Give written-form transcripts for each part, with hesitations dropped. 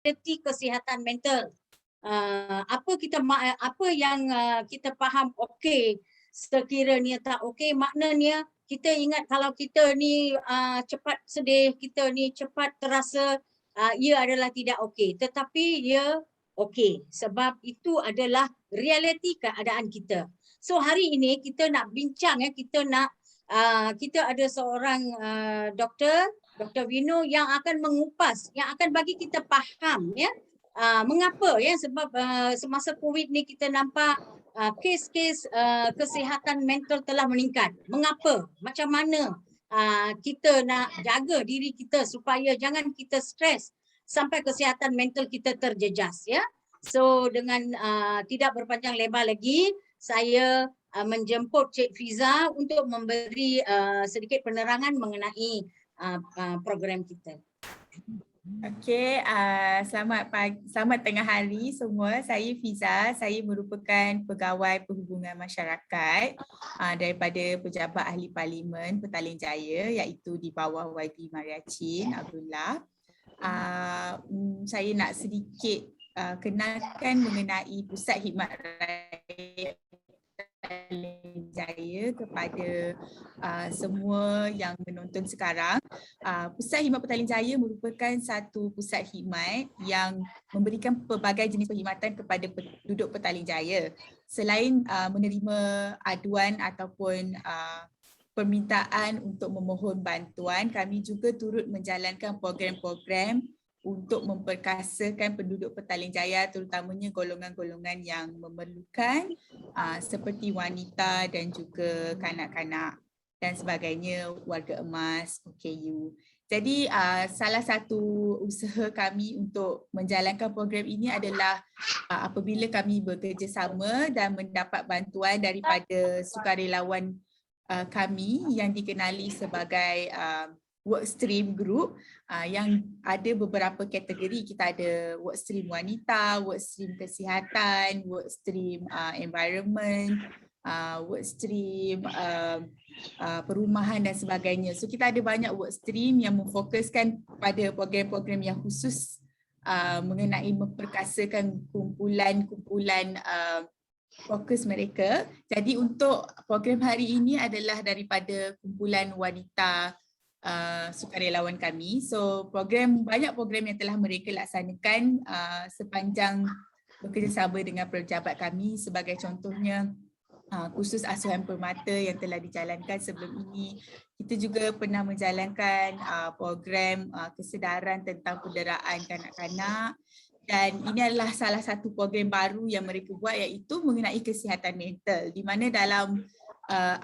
realiti kesihatan mental. Apa yang kita faham okey, sekiranya tak okey, maknanya kita ingat kalau kita ni cepat sedih, kita ni cepat terasa ia adalah tidak okey, tetapi ia okey sebab itu adalah realiti keadaan kita. So hari ini kita nak bincang kita ada seorang doktor, Dr. Vino yang akan mengupas, yang akan bagi kita faham mengapa sebab semasa COVID ni kita nampak kes-kes kesihatan mental telah meningkat. Mengapa? Macam mana kita nak jaga diri kita supaya jangan kita stres sampai kesihatan mental kita terjejas ya. So dengan tidak berpanjang lebar lagi, saya menjemput Cik Fiza untuk memberi sedikit penerangan mengenai program kita. Okey, selamat tengah hari semua. Saya Fiza, saya merupakan pegawai perhubungan masyarakat daripada Pejabat Ahli Parlimen Petaling Jaya, iaitu di bawah YB Mariachin Abdullah. Saya nak sedikit kenalkan mengenai Pusat Khidmat Rakyat Petaling Jaya kepada semua yang menonton sekarang. Pusat Khidmat Petaling Jaya merupakan satu pusat khidmat yang memberikan pelbagai jenis perkhidmatan kepada penduduk Petaling Jaya. Selain menerima aduan ataupun permintaan untuk memohon bantuan, kami juga turut menjalankan program-program untuk memperkasakan penduduk Petaling Jaya, terutamanya golongan-golongan yang memerlukan seperti wanita dan juga kanak-kanak dan sebagainya, warga emas, OKU. Jadi salah satu usaha kami untuk menjalankan program ini adalah apabila kami bekerjasama dan mendapat bantuan daripada sukarelawan kami yang dikenali sebagai workstream group yang ada beberapa kategori. Kita ada workstream wanita, workstream kesihatan, workstream environment, workstream perumahan dan sebagainya. So kita ada banyak workstream yang memfokuskan pada program-program yang khusus mengenai memperkasakan kumpulan-kumpulan fokus mereka. Jadi untuk program hari ini adalah daripada kumpulan wanita sukarelawan kami. So banyak program yang telah mereka laksanakan sepanjang bekerjasama dengan pejabat kami. Sebagai contohnya khusus asuhan permata yang telah dijalankan sebelum ini. Kita juga pernah menjalankan program kesedaran tentang penderaan kanak-kanak, dan ini adalah salah satu program baru yang mereka buat, iaitu mengenai kesihatan mental, di mana dalam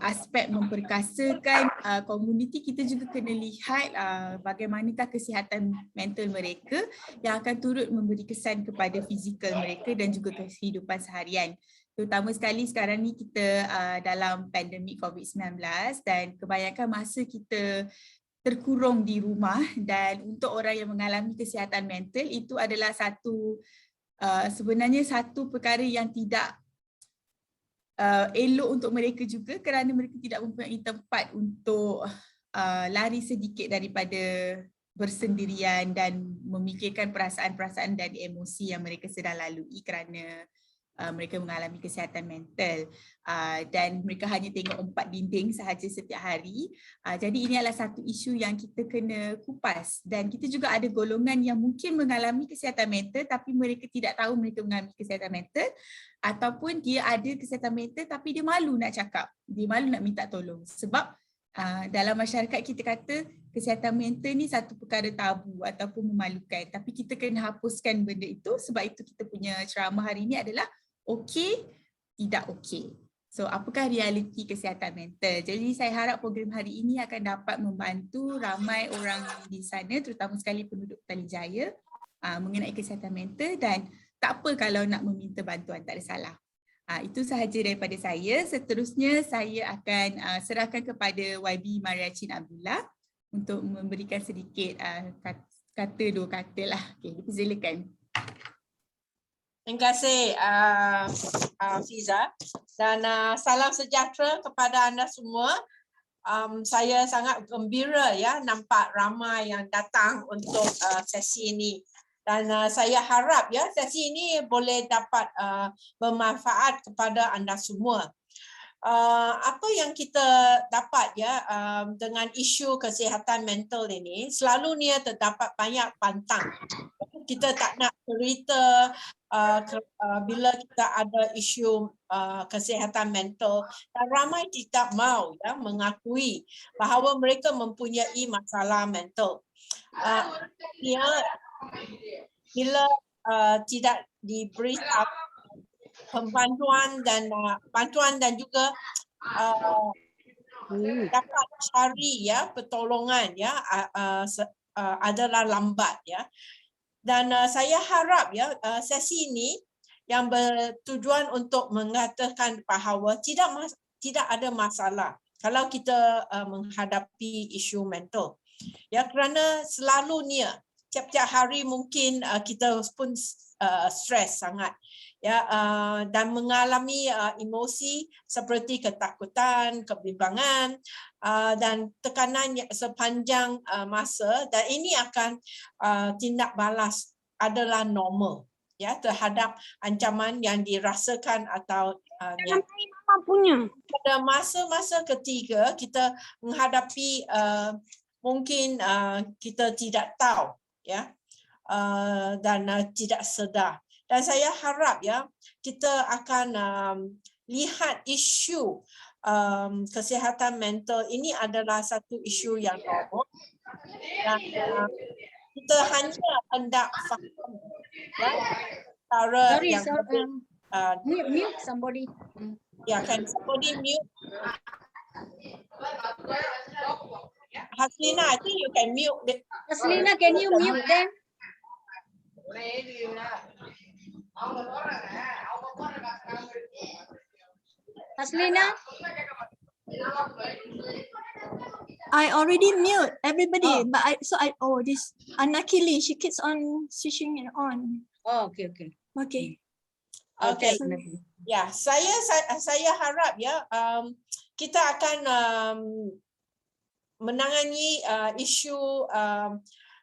aspek memperkasakan komuniti, kita juga kena lihat bagaimanakah kesihatan mental mereka yang akan turut memberi kesan kepada fizikal mereka dan juga kehidupan seharian. Terutama sekali sekarang ni kita dalam pandemik COVID-19 dan kebanyakan masa kita terkurung di rumah, dan untuk orang yang mengalami kesihatan mental itu adalah sebenarnya satu perkara yang tidak elok untuk mereka juga, kerana mereka tidak mempunyai tempat untuk lari sedikit daripada bersendirian dan memikirkan perasaan-perasaan dan emosi yang mereka sedang lalui kerana mereka mengalami kesihatan mental, dan mereka hanya tengok 4 dinding sahaja setiap hari. Jadi ini adalah satu isu yang kita kena kupas, dan kita juga ada golongan yang mungkin mengalami kesihatan mental tapi mereka tidak tahu mereka mengalami kesihatan mental, ataupun dia ada kesihatan mental tapi dia malu nak cakap, dia malu nak minta tolong sebab dalam masyarakat kita kata kesihatan mental ni satu perkara tabu ataupun memalukan, tapi kita kena hapuskan benda itu. Sebab itu kita punya ceramah hari ini adalah okey, tidak okey. So apakah realiti kesihatan mental? Jadi saya harap program hari ini akan dapat membantu ramai orang di sana, terutama sekali penduduk Petaling Jaya mengenai kesihatan mental, dan tak apa kalau nak meminta bantuan, tak ada salah. Itu sahaja daripada saya. Seterusnya saya akan serahkan kepada YB Mariachin Abdullah untuk memberikan sedikit kata dua kata lah. Okay, silakan. Terima kasih Fiza, dan salam sejahtera kepada anda semua. Saya sangat gembira nampak ramai yang datang untuk sesi ini. Dan saya harap ya sesi ini boleh dapat bermanfaat kepada anda semua. Apa yang kita dapat ya dengan isu kesihatan mental ini, selalunya terdapat banyak pantang. Kita tak nak cerita bila kita ada isu kesihatan mental, dan ramai tidak mahu ya mengakui bahawa mereka mempunyai masalah mental. Bila tidak diberi bantuan dan juga dapat cari ya pertolongan ya adalah lambat ya. Dan saya harap ya sesi ini yang bertujuan untuk mengatakan bahawa tidak ada masalah kalau kita menghadapi isu mental. Ya, kerana selalunya tiap-tiap hari mungkin kita pun stres sangat ya, dan mengalami emosi seperti ketakutan, kebimbangan dan tekanan sepanjang masa, dan ini akan tindak balas adalah normal ya terhadap ancaman yang dirasakan atau pada masa-masa ketiga kita menghadapi mungkin kita tidak tahu ya dan tidak sedar. Dan saya harap ya kita akan lihat isu kesihatan mental ini adalah satu isu yang normal, dan kita hanya hendak faham ya, cara Sorry, yang mute somebody. ya, can somebody mute? Haslina, I think you can mute. Haslina, can you mute them? Haslina? I already mute everybody, but this Anakili, she keeps on switching it on. Oh, okay. Okay. Okay. Ya, saya harap ya kita akan menangani isu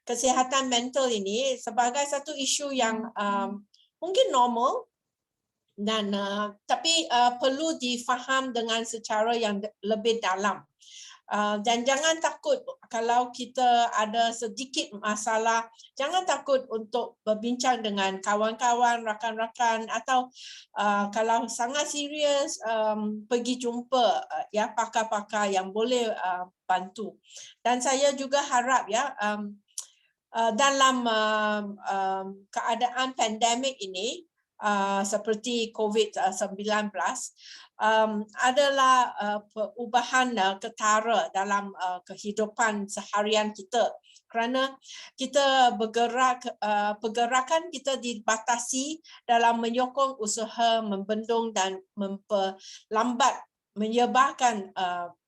kesihatan mental ini sebagai satu isu yang mungkin normal, dan tapi perlu difaham dengan secara yang lebih dalam. Dan jangan takut kalau kita ada sedikit masalah, jangan takut untuk berbincang dengan kawan-kawan, rakan-rakan, atau kalau sangat serius pergi jumpa ya pakar-pakar yang boleh bantu. Dan saya juga harap ya dalam keadaan pandemik ini seperti COVID-19 adalah perubahan ketara dalam kehidupan seharian kita, kerana kita pergerakan kita dibatasi dalam menyokong usaha membendung dan memperlambat menyebarkan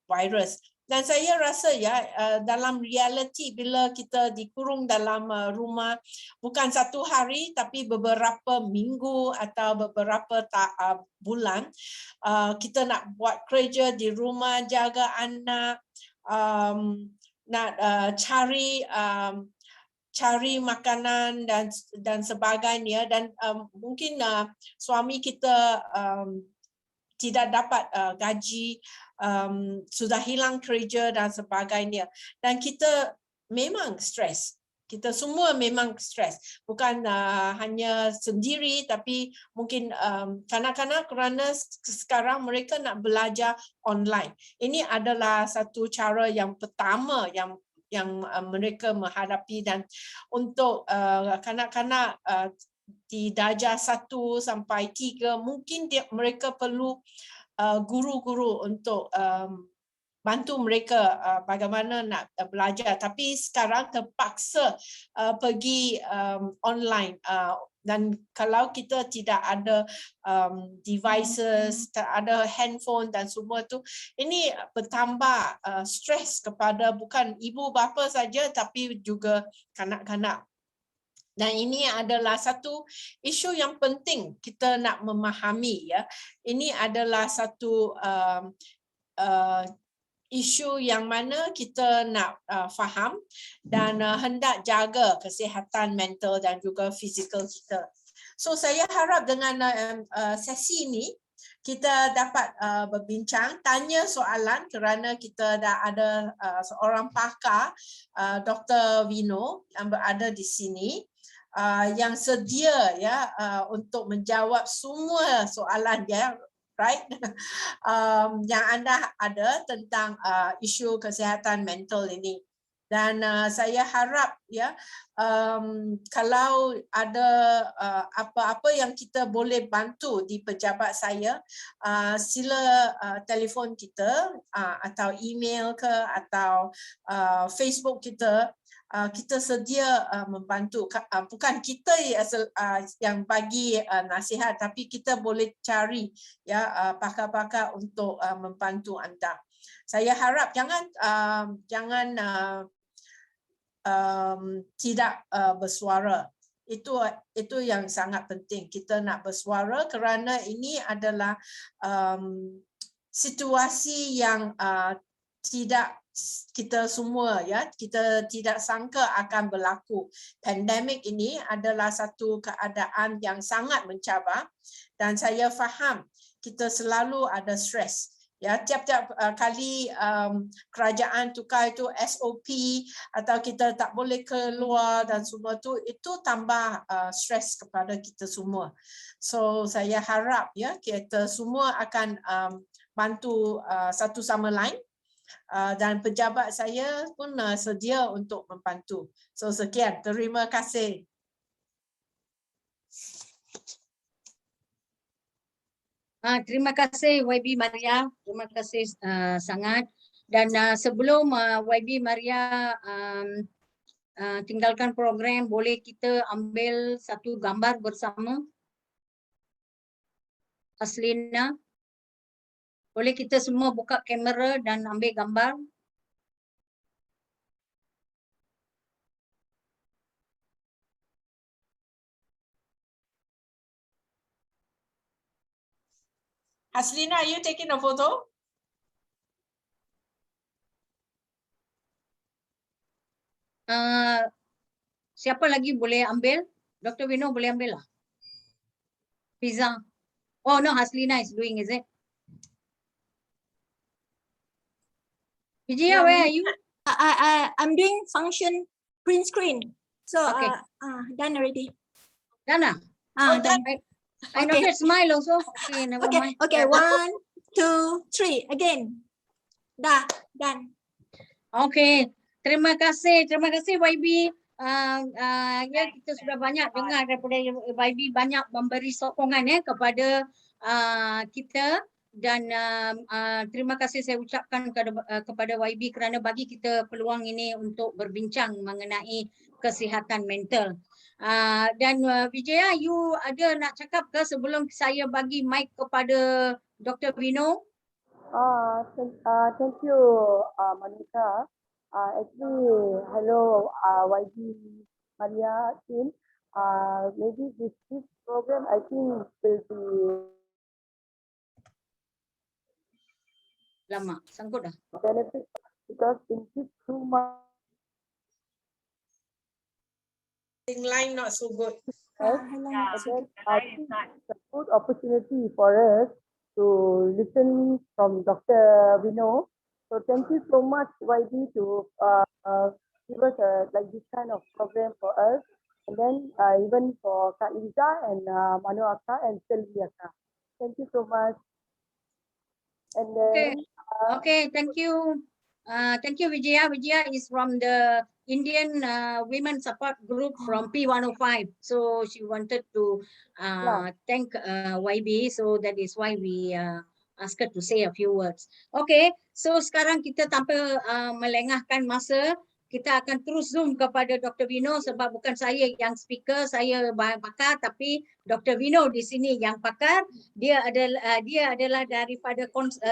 virus. Dan saya rasa ya dalam realiti bila kita dikurung dalam rumah bukan satu hari tapi beberapa minggu atau beberapa bulan, kita nak buat kerja di rumah, jaga anak, nak cari makanan dan sebagainya, dan mungkin suami kita tidak dapat gaji, sudah hilang kerja dan sebagainya, dan kita memang stres. Kita semua memang stres, bukan hanya sendiri, tapi mungkin kanak-kanak kerana sekarang mereka nak belajar online. Ini adalah satu cara yang pertama yang mereka menghadapi, dan untuk kanak-kanak di darjah 1 sampai 3 mungkin mereka perlu guru-guru untuk bantu mereka bagaimana nak belajar, tapi sekarang terpaksa pergi online, dan kalau kita tidak ada devices, tak ada handphone dan semua tu, ini bertambah stres kepada bukan ibu bapa saja tapi juga kanak-kanak. Dan ini adalah satu isu yang penting kita nak memahami ya. Ini adalah satu isu yang mana kita nak faham dan hendak jaga kesihatan mental dan juga fizikal kita. So saya harap dengan sesi ini kita dapat berbincang, tanya soalan kerana kita dah ada seorang pakar, Dr. Vino yang berada di sini yang sedia ya untuk menjawab semua soalan ya, right? Yang anda ada tentang isu kesihatan mental ini. Dan saya harap ya kalau ada apa-apa yang kita boleh bantu di pejabat saya, sila telefon kita atau email ke atau Facebook kita. Kita sedia membantu, bukan kita yang bagi nasihat, tapi kita boleh cari ya pakar-pakar untuk membantu anda. Saya harap jangan tidak bersuara. Itu yang sangat penting. Kita nak bersuara kerana ini adalah situasi yang tidak kita semua ya, kita tidak sangka akan berlaku. Pandemik ini adalah satu keadaan yang sangat mencabar dan saya faham kita selalu ada stres. Ya, tiap-tiap kali kerajaan tukar itu SOP atau kita tak boleh keluar dan semua tu, itu tambah stres kepada kita semua. So saya harap ya kita semua akan bantu satu sama lain dan pejabat saya pun sedia untuk membantu. So sekian, terima kasih. Terima kasih YB Maria, terima kasih sangat. Dan sebelum YB Maria tinggalkan program, boleh kita ambil satu gambar bersama? Haslina, boleh kita semua buka kamera dan ambil gambar? Haslina, are you taking a photo? Siapa lagi boleh ambil? Dr. Vino boleh ambil lah. Fiza. Oh no, Haslina is doing, is it? Vijaya, where are you? I'm doing function print screen. So Okay. done already. Dana? Done. I noticed smile also. Okay, never Okay, mind. okay, 1, 2, 3, again. Dah, done. Okay, terima kasih YB. Ya, kita sudah banyak dengar daripada YB, banyak memberi sokongan kepada kita dan terima kasih saya ucapkan kepada YB kerana bagi kita peluang ini untuk berbincang mengenai kesihatan mental. Dan Vijaya, you ada nak cakap ke sebelum saya bagi mic kepada Dr. Vino? Thank you, Monica. Actually, hello, YB Maria team. Maybe this program I think will be Lama, sangkut dah. benefit because in this 2 months. Line not so good. And then I think it's a good opportunity for us to listen from Dr. Vino. So thank you so much, YB, to give us like this kind of program for us. And then even for Kak Liza and Manu Akka and Sylvia Akka. Thank you so much. And then Okay, thank you. Thank you, Vijaya. Vijaya is from the Indian Women Support Group from P105. So she wanted to thank YB. So that is why we asked her to say a few words. Okay, so sekarang kita tanpa melengahkan masa, kita akan terus zoom kepada Dr. Vino sebab bukan saya yang speaker, saya pakar, tapi Dr. Vino di sini yang pakar. Dia adalah daripada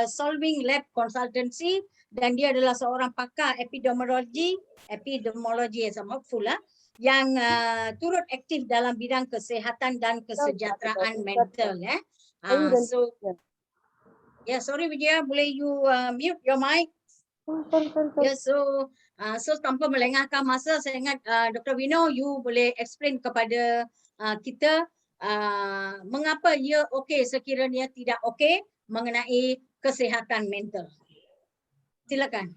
Solving Lab Consultancy dan dia adalah seorang pakar epidemiologi yang turut aktif dalam bidang kesihatan dan kesejahteraan mental. So, sorry Vijaya, boleh you mute your mic? Sorry. Ya, so tanpa melengahkan masa, saya ingat Dr. Vino, you boleh explain kepada kita mengapa ia okey sekiranya tidak okey mengenai kesihatan mental. Silakan.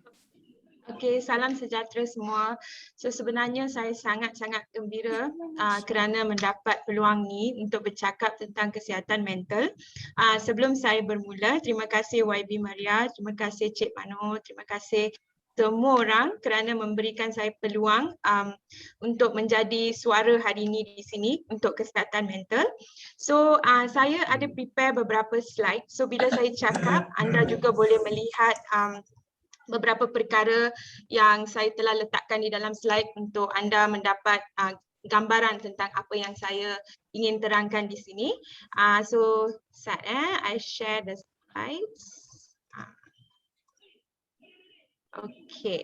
Okey, salam sejahtera semua. So sebenarnya saya sangat-sangat gembira kerana mendapat peluang ni untuk bercakap tentang kesihatan mental. Sebelum saya bermula, terima kasih YB Maria, terima kasih Cik Mano, terima kasih semua orang kerana memberikan saya peluang untuk menjadi suara hari ini di sini untuk kesihatan mental. So saya ada prepare beberapa slide. So bila saya cakap, anda juga boleh melihat beberapa perkara yang saya telah letakkan di dalam slide untuk anda mendapat gambaran tentang apa yang saya ingin terangkan di sini. So I share the slides. Okay.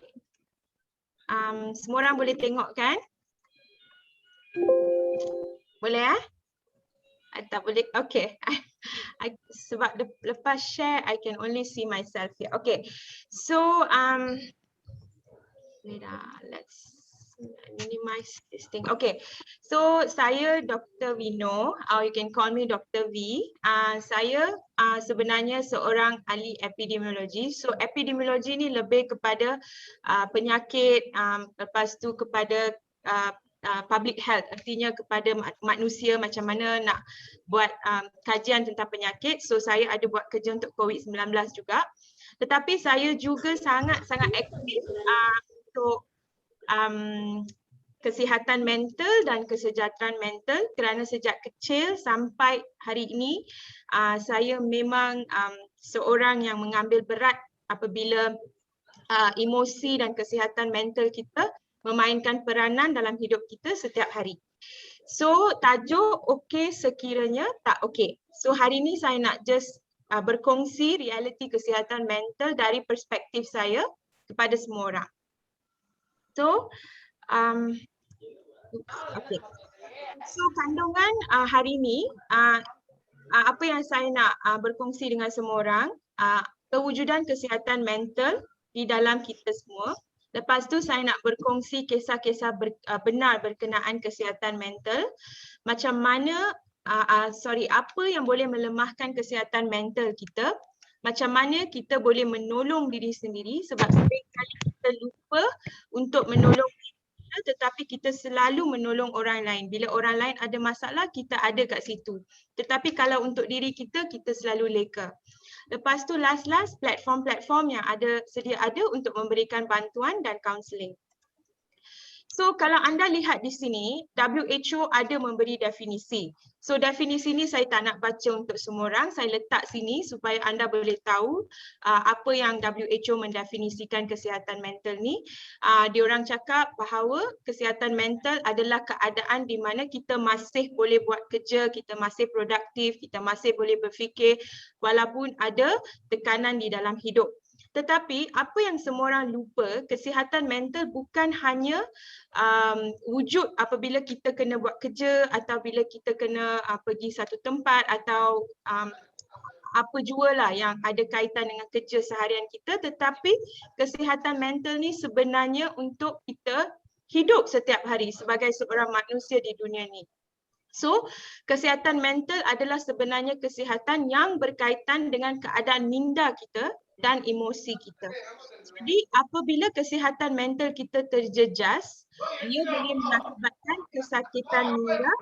Semua orang boleh tengok kan? Boleh tak boleh? Okay. Sebab lepas share, I can only see myself here. Okay. So let's minimize this thing. Okay. So saya Dr. Vino, or you can call me Dr. V. Saya sebenarnya seorang ahli epidemiologi. So epidemiologi ni lebih kepada penyakit, lepas tu kepada public health, artinya kepada manusia macam mana nak buat kajian tentang penyakit. So saya ada buat kerja untuk COVID-19 juga. Tetapi saya juga sangat-sangat aktif untuk kesihatan mental dan kesejahteraan mental kerana sejak kecil sampai hari ini saya memang seorang yang mengambil berat apabila emosi dan kesihatan mental kita memainkan peranan dalam hidup kita setiap hari. So tajuk okey sekiranya tak okey. So hari ini saya nak just berkongsi realiti kesihatan mental dari perspektif saya kepada semua orang. So okay. So kandungan hari ini apa yang saya nak berkongsi dengan semua orang, kewujudan kesihatan mental di dalam kita semua. Lepas tu saya nak berkongsi kisah-kisah benar berkenaan kesihatan mental. Macam mana, apa yang boleh melemahkan kesihatan mental kita. Macam mana kita boleh menolong diri sendiri sebab seringkali kita lupa untuk menolong diri kita, tetapi kita selalu menolong orang lain. Bila orang lain ada masalah, kita ada kat situ. Tetapi kalau untuk diri kita, kita selalu leka. Lepas tu last platform-platform yang sedia ada untuk memberikan bantuan dan kaunseling. So kalau anda lihat di sini, WHO ada memberi definisi. So definisi ni saya tak nak baca untuk semua orang, saya letak sini supaya anda boleh tahu apa yang WHO mendefinisikan kesihatan mental ni. Diorang cakap bahawa kesihatan mental adalah keadaan di mana kita masih boleh buat kerja, kita masih produktif, kita masih boleh berfikir walaupun ada tekanan di dalam hidup. Tetapi apa yang semua orang lupa, kesihatan mental bukan hanya wujud apabila kita kena buat kerja atau bila kita kena pergi satu tempat atau apa jua lah yang ada kaitan dengan kerja seharian kita, tetapi kesihatan mental ni sebenarnya untuk kita hidup setiap hari sebagai seorang manusia di dunia ni. So, kesihatan mental adalah sebenarnya kesihatan yang berkaitan dengan keadaan minda kita dan emosi kita. Jadi, apabila kesihatan mental kita terjejas, ia boleh mengakibatkan kesakitan minda.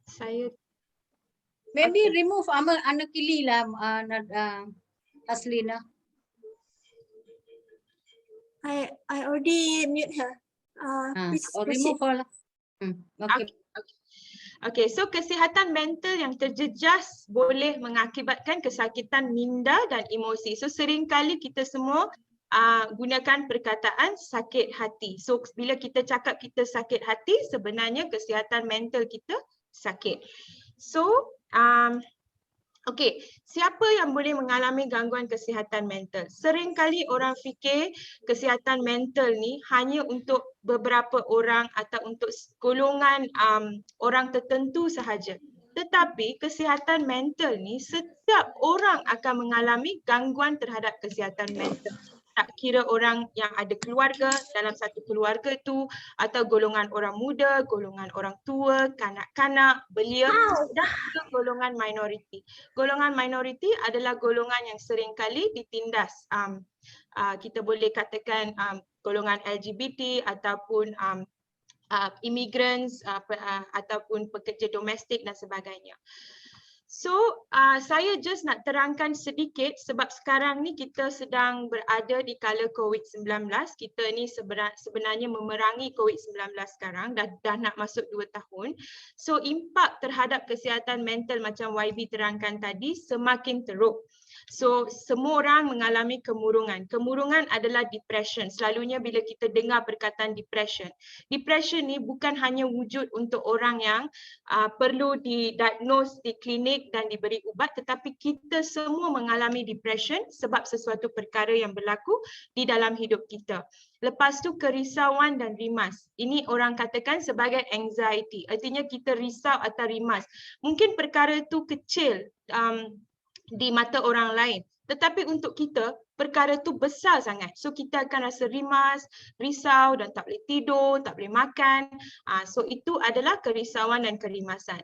Saya Maybe remove Anakili lah, Taslina. I already mute her. Please proceed. Remove her lah. Okay. Okay, so kesihatan mental yang terjejas boleh mengakibatkan kesakitan minda dan emosi. So seringkali kita semua gunakan perkataan sakit hati. So bila kita cakap kita sakit hati, sebenarnya kesihatan mental kita sakit. So Okey, siapa yang boleh mengalami gangguan kesihatan mental? Seringkali orang fikir kesihatan mental ni hanya untuk beberapa orang atau untuk golongan orang tertentu sahaja. Tetapi kesihatan mental ni setiap orang akan mengalami gangguan terhadap kesihatan mental. Tak kira orang yang ada keluarga, dalam satu keluarga tu, atau golongan orang muda, golongan orang tua, kanak-kanak, belia, dan juga golongan minoriti. Golongan minoriti adalah golongan yang seringkali ditindas. Kita boleh katakan golongan LGBT ataupun immigrants ataupun pekerja domestik dan sebagainya. So, saya just nak terangkan sedikit sebab sekarang ni kita sedang berada di kala COVID-19. Kita ni sebenarnya memerangi COVID-19 sekarang, dah nak masuk 2 tahun. So, impak terhadap kesihatan mental macam YB terangkan tadi semakin teruk. So, semua orang mengalami kemurungan. Kemurungan adalah depression. Selalunya bila kita dengar perkataan depression. Depression ni bukan hanya wujud untuk orang yang perlu didiagnose di klinik dan diberi ubat, tetapi kita semua mengalami depression sebab sesuatu perkara yang berlaku di dalam hidup kita. Lepas tu kerisauan dan rimas. Ini orang katakan sebagai anxiety. Artinya kita risau atau rimas. Mungkin perkara tu kecil di mata orang lain, tetapi untuk kita perkara tu besar sangat. So kita akan rasa rimas, risau dan tak boleh tidur, tak boleh makan. So itu adalah kerisauan dan kerimasan.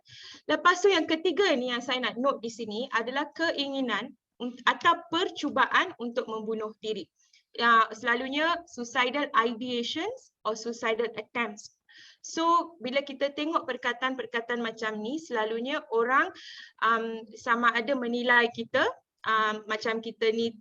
Lepas tu yang ketiga ni yang saya nak note di sini adalah keinginan atau percubaan untuk membunuh diri. Selalunya suicidal ideations or suicidal attempts. So bila kita tengok perkataan-perkataan macam ni, selalunya orang sama ada menilai kita macam kita ni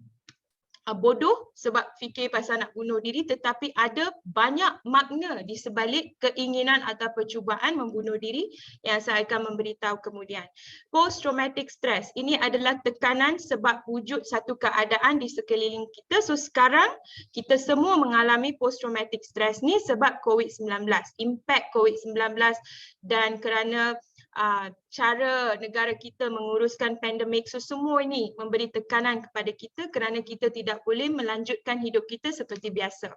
bodoh sebab fikir pasal nak bunuh diri, tetapi ada banyak makna di sebalik keinginan atau percubaan membunuh diri yang saya akan memberitahu kemudian. Post traumatic stress, ini adalah tekanan sebab wujud satu keadaan di sekeliling kita. So sekarang kita semua mengalami post traumatic stress ni sebab COVID-19, impact COVID-19 dan kerana cara negara kita menguruskan pandemik. So semua ini memberi tekanan kepada kita kerana kita tidak boleh melanjutkan hidup kita seperti biasa.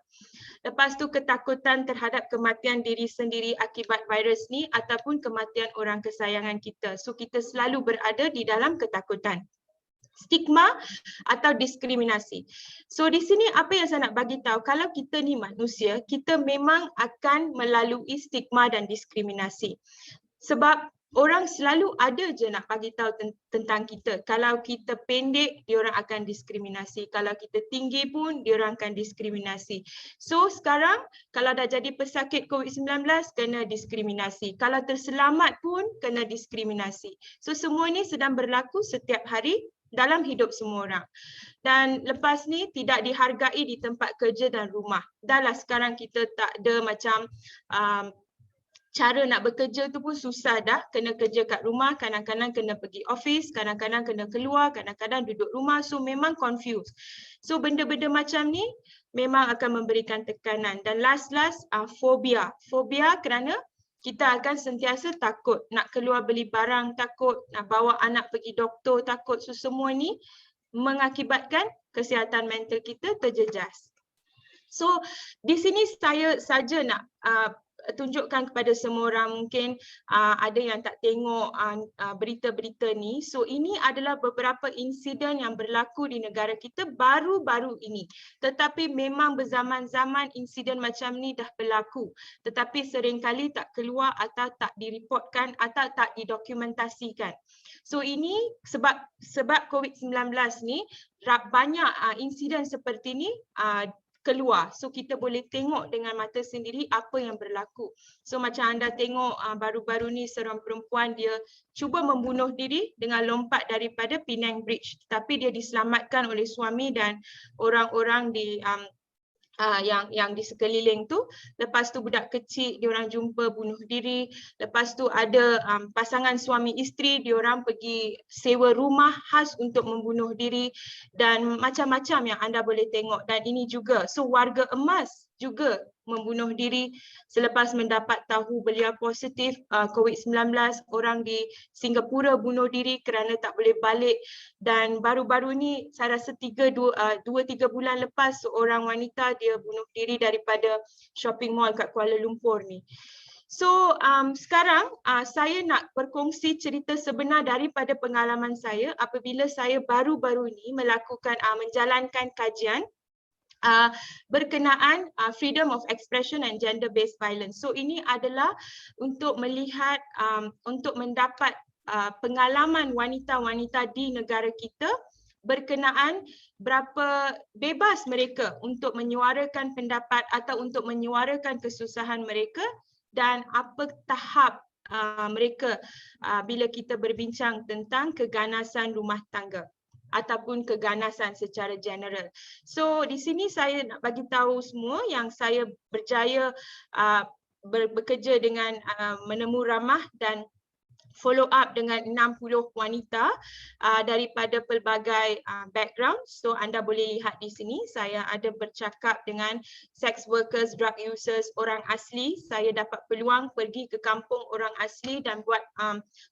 Lepas tu ketakutan terhadap kematian diri sendiri akibat virus ni ataupun kematian orang kesayangan kita. So kita selalu berada di dalam ketakutan. Stigma atau diskriminasi. So di sini apa yang saya nak bagi tahu, kalau kita ni manusia, kita memang akan melalui stigma dan diskriminasi. Sebab orang selalu ada je nak bagi tahu tentang kita. Kalau kita pendek, diorang akan diskriminasi. Kalau kita tinggi pun, diorang akan diskriminasi. So sekarang, kalau dah jadi pesakit COVID-19, kena diskriminasi. Kalau terselamat pun, kena diskriminasi. So semua ni sedang berlaku setiap hari dalam hidup semua orang. Dan lepas ni tidak dihargai di tempat kerja dan rumah. Dah lah sekarang kita tak ada macam cara nak bekerja tu pun susah dah, kena kerja kat rumah, kadang-kadang kena pergi office, kadang-kadang kena keluar, kadang-kadang duduk rumah, so memang confused. So benda-benda macam ni memang akan memberikan tekanan. Dan last fobia. Fobia kerana kita akan sentiasa takut, nak keluar beli barang takut, nak bawa anak pergi doktor takut, so semua ni mengakibatkan kesihatan mental kita terjejas. So di sini saya saja nak tunjukkan kepada semua orang, mungkin ada yang tak tengok berita-berita ni. So ini adalah beberapa insiden yang berlaku di negara kita baru-baru ini. Tetapi memang berzaman-zaman insiden macam ni dah berlaku. Tetapi seringkali tak keluar atau tak direportkan atau tak didokumentasikan. So ini sebab COVID-19 ni banyak insiden seperti ni keluar. So kita boleh tengok dengan mata sendiri apa yang berlaku. So macam anda tengok baru-baru ni seorang perempuan dia cuba membunuh diri dengan lompat daripada Penang Bridge. Tapi dia diselamatkan oleh suami dan orang-orang di yang di sekeliling tu. Lepas tu budak kecil diorang jumpa bunuh diri. Lepas tu ada pasangan suami isteri, diorang pergi sewa rumah khas untuk membunuh diri dan macam-macam yang anda boleh tengok. Dan ini juga, so warga emas juga membunuh diri selepas mendapat tahu beliau positif COVID-19. Orang di Singapura bunuh diri kerana tak boleh balik, dan baru-baru ni saya rasa 2-3 bulan lepas seorang wanita dia bunuh diri daripada shopping mall kat Kuala Lumpur ni. So sekarang saya nak berkongsi cerita sebenar daripada pengalaman saya apabila saya baru-baru ni menjalankan kajian berkenaan freedom of expression and gender based violence. So ini adalah untuk melihat untuk mendapat pengalaman wanita-wanita di negara kita berkenaan berapa bebas mereka untuk menyuarakan pendapat atau untuk menyuarakan kesusahan mereka, dan apa tahap mereka bila kita berbincang tentang keganasan rumah tangga ataupun keganasan secara general. So di sini saya nak bagi tahu semua yang saya berjaya bekerja dengan Menemu Ramah dan follow up dengan 60 wanita daripada pelbagai background. So anda boleh lihat di sini saya ada bercakap dengan sex workers, drug users, orang asli. Saya dapat peluang pergi ke kampung orang asli dan buat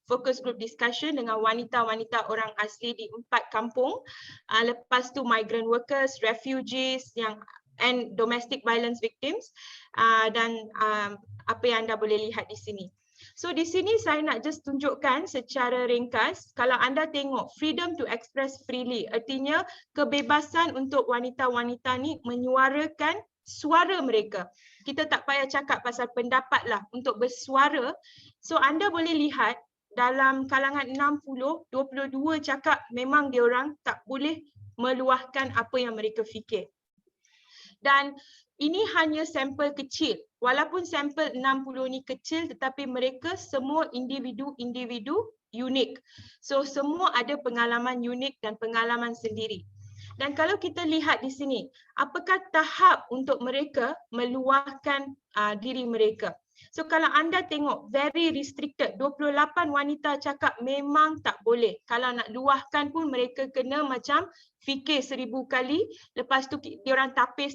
focus group discussion dengan wanita-wanita orang asli di 4 kampung. Lepas tu migrant workers, refugees and domestic violence victims, dan apa yang anda boleh lihat di sini. So di sini saya nak just tunjukkan secara ringkas, kalau anda tengok freedom to express freely, artinya kebebasan untuk wanita-wanita ni menyuarakan suara mereka. Kita tak payah cakap pasal pendapat lah, untuk bersuara. So anda boleh lihat dalam kalangan 60, 22 cakap memang diorang tak boleh meluahkan apa yang mereka fikir. Dan ini hanya sampel kecil. Walaupun sampel 60 ni kecil, tetapi mereka semua individu-individu unik. So semua ada pengalaman unik dan pengalaman sendiri. Dan kalau kita lihat di sini, apakah tahap untuk mereka meluahkan diri mereka? So kalau anda tengok very restricted, 28 wanita cakap memang tak boleh. Kalau nak luahkan pun mereka kena macam fikir 1000 kali, lepas tu diorang tapis,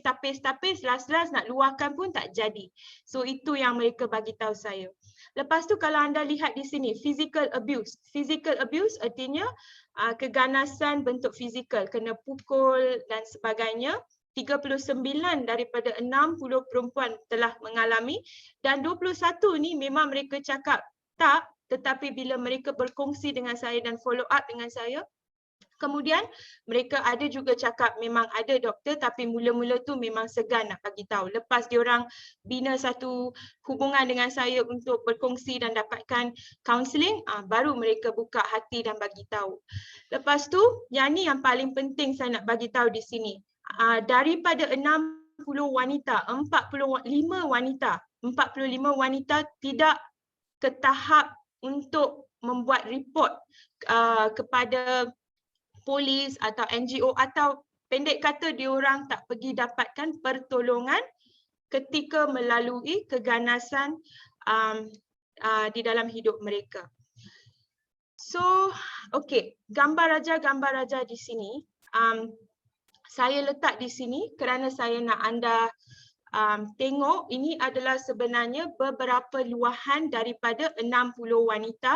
last nak luahkan pun tak jadi. So itu yang mereka bagi tahu saya. Lepas tu kalau anda lihat di sini, physical abuse. Physical abuse artinya keganasan bentuk fizikal, kena pukul dan sebagainya. 39 daripada 60 perempuan telah mengalami, dan 21 ni memang mereka cakap tak, tetapi bila mereka berkongsi dengan saya dan follow up dengan saya, kemudian mereka ada juga cakap memang ada doktor, tapi mula-mula tu memang segan nak bagi tahu. Lepas diorang bina satu hubungan dengan saya untuk berkongsi dan dapatkan counselling, baru mereka buka hati dan bagi tahu. Lepas tu yang ni yang paling penting saya nak bagi tahu di sini. Daripada 60 wanita, 45 wanita tidak ke tahap untuk membuat report kepada polis atau NGO, atau pendek kata diorang tak pergi dapatkan pertolongan ketika melalui keganasan di dalam hidup mereka. So, okay, gambar raja di sini. Saya letak di sini kerana saya nak anda tengok ini adalah sebenarnya beberapa luahan daripada 60 wanita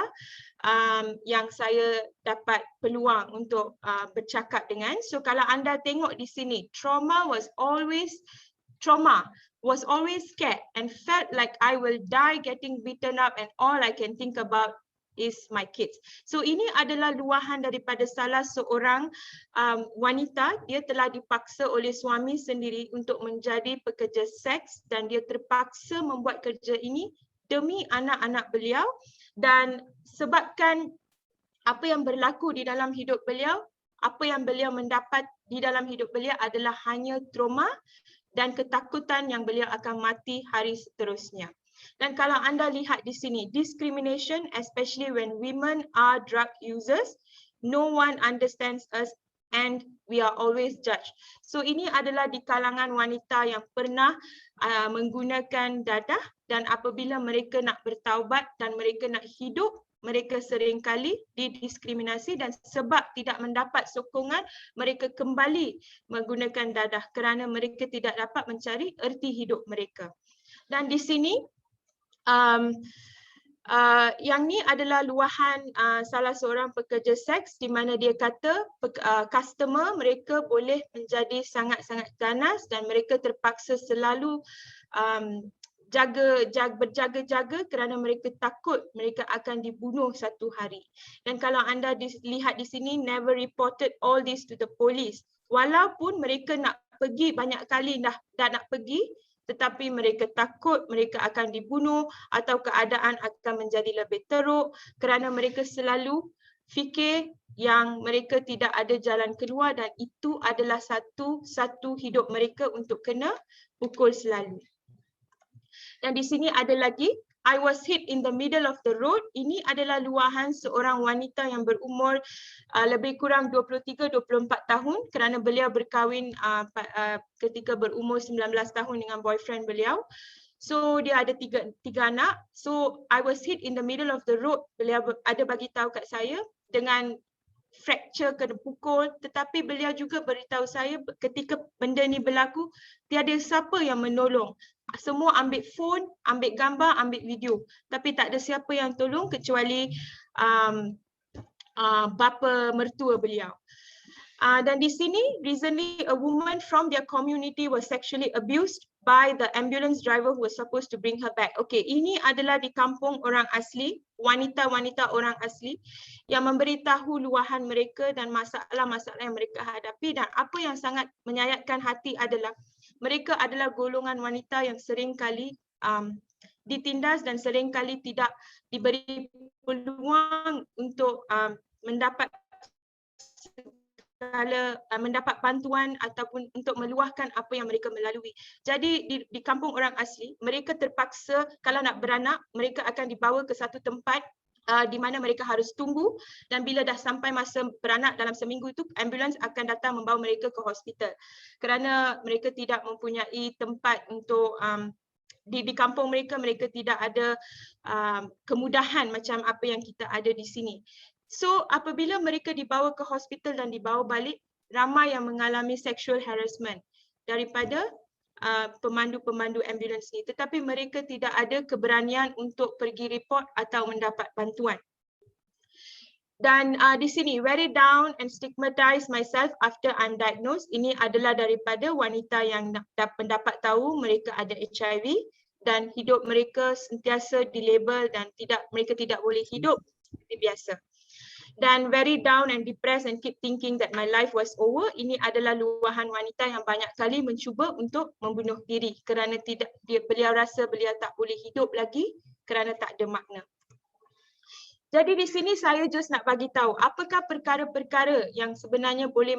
yang saya dapat peluang untuk bercakap dengan. So kalau anda tengok di sini, trauma was always scared and felt like I will die getting beaten up, and all I can think about is my kids. So ini adalah luahan daripada salah seorang wanita. Dia telah dipaksa oleh suami sendiri untuk menjadi pekerja seks, dan dia terpaksa membuat kerja ini demi anak-anak beliau, dan sebabkan apa yang berlaku di dalam hidup beliau, apa yang beliau mendapat di dalam hidup beliau adalah hanya trauma dan ketakutan yang beliau akan mati hari seterusnya. Dan kalau anda lihat di sini, discrimination, especially when women are drug users, no one understands us and we are always judged. So ini adalah di kalangan wanita yang pernah menggunakan dadah, dan apabila mereka nak bertaubat dan mereka nak hidup, mereka seringkali didiskriminasi dan sebab tidak mendapat sokongan mereka kembali menggunakan dadah kerana mereka tidak dapat mencari erti hidup mereka. Dan di sini yang ni adalah luahan salah seorang pekerja seks di mana dia kata customer mereka boleh menjadi sangat-sangat ganas dan mereka terpaksa selalu berjaga-jaga kerana mereka takut mereka akan dibunuh satu hari. Dan kalau anda lihat di sini, never reported all this to the police. Walaupun mereka nak pergi banyak kali dah nak pergi, tetapi mereka takut mereka akan dibunuh atau keadaan akan menjadi lebih teruk kerana mereka selalu fikir yang mereka tidak ada jalan keluar dan itu adalah satu hidup mereka untuk kena pukul selalu. Dan di sini ada lagi, I was hit in the middle of the road. Ini adalah luahan seorang wanita yang berumur lebih kurang 23-24 tahun kerana beliau berkahwin ketika berumur 19 tahun dengan boyfriend beliau. So dia ada tiga anak. So I was hit in the middle of the road. Beliau ada bagi tahu kat saya dengan fracture kena pukul, tetapi beliau juga beritahu saya ketika benda ni berlaku tiada siapa yang menolong. Semua ambil phone, ambil gambar, ambil video, tapi tak ada siapa yang tolong kecuali bapa mertua beliau. Dan di sini recently a woman from their community was sexually abused by the ambulance driver who was supposed to bring her back. Okay, ini adalah di kampung orang asli, wanita-wanita orang asli yang memberitahu luahan mereka dan masalah-masalah yang mereka hadapi, dan apa yang sangat menyayatkan hati adalah mereka adalah golongan wanita yang seringkali ditindas dan seringkali tidak diberi peluang untuk mendapat bantuan ataupun untuk meluahkan apa yang mereka melalui. Jadi di kampung orang asli, mereka terpaksa kalau nak beranak, mereka akan dibawa ke satu tempat di mana mereka harus tunggu, dan bila dah sampai masa beranak dalam seminggu itu, ambulans akan datang membawa mereka ke hospital kerana mereka tidak mempunyai tempat untuk di kampung mereka tidak ada kemudahan macam apa yang kita ada di sini. So apabila mereka dibawa ke hospital dan dibawa balik, ramai yang mengalami sexual harassment daripada pemandu-pemandu ambulans ni, tetapi mereka tidak ada keberanian untuk pergi report atau mendapat bantuan. Dan di sini, very down and stigmatized myself after I'm diagnosed. Ini adalah daripada wanita yang mendapat tahu mereka ada HIV dan hidup mereka sentiasa dilabel dan mereka tidak boleh hidup seperti biasa. Dan very down and depressed and keep thinking that my life was over. Ini adalah luahan wanita yang banyak kali mencuba untuk membunuh diri kerana beliau rasa beliau tak boleh hidup lagi kerana tak ada makna. Jadi di sini saya just nak bagi tahu apakah perkara-perkara yang sebenarnya boleh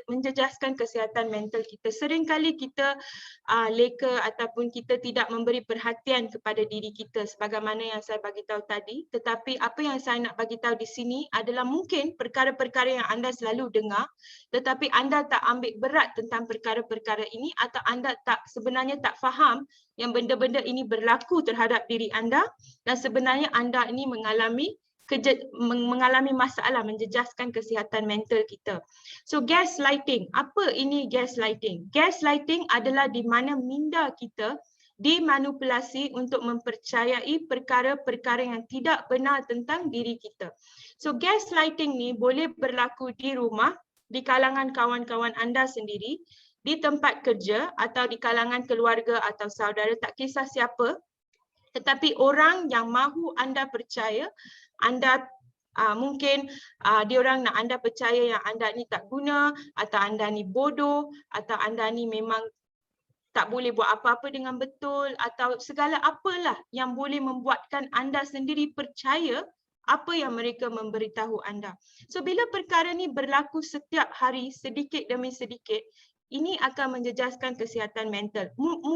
menjejaskan kesihatan mental kita. Seringkali kita leka ataupun kita tidak memberi perhatian kepada diri kita sebagaimana yang saya bagi tahu tadi. Tetapi apa yang saya nak bagi tahu di sini adalah mungkin perkara-perkara yang anda selalu dengar, tetapi anda tak ambil berat tentang perkara-perkara ini atau anda sebenarnya tak faham yang benda-benda ini berlaku terhadap diri anda dan sebenarnya anda ini mengalami masalah menjejaskan kesihatan mental kita. So gaslighting, apa ini gaslighting? Gaslighting adalah di mana minda kita dimanipulasi untuk mempercayai perkara-perkara yang tidak benar tentang diri kita. So gaslighting ni boleh berlaku di rumah, di kalangan kawan-kawan anda sendiri, di tempat kerja atau di kalangan keluarga atau saudara, tak kisah siapa. Tetapi orang yang mahu anda percaya, anda mungkin diorang nak anda percaya yang anda ni tak guna atau anda ni bodoh atau anda ni memang tak boleh buat apa-apa dengan betul atau segala apalah yang boleh membuatkan anda sendiri percaya apa yang mereka memberitahu anda. So bila perkara ni berlaku setiap hari sedikit demi sedikit, ini akan menjejaskan kesihatan mental.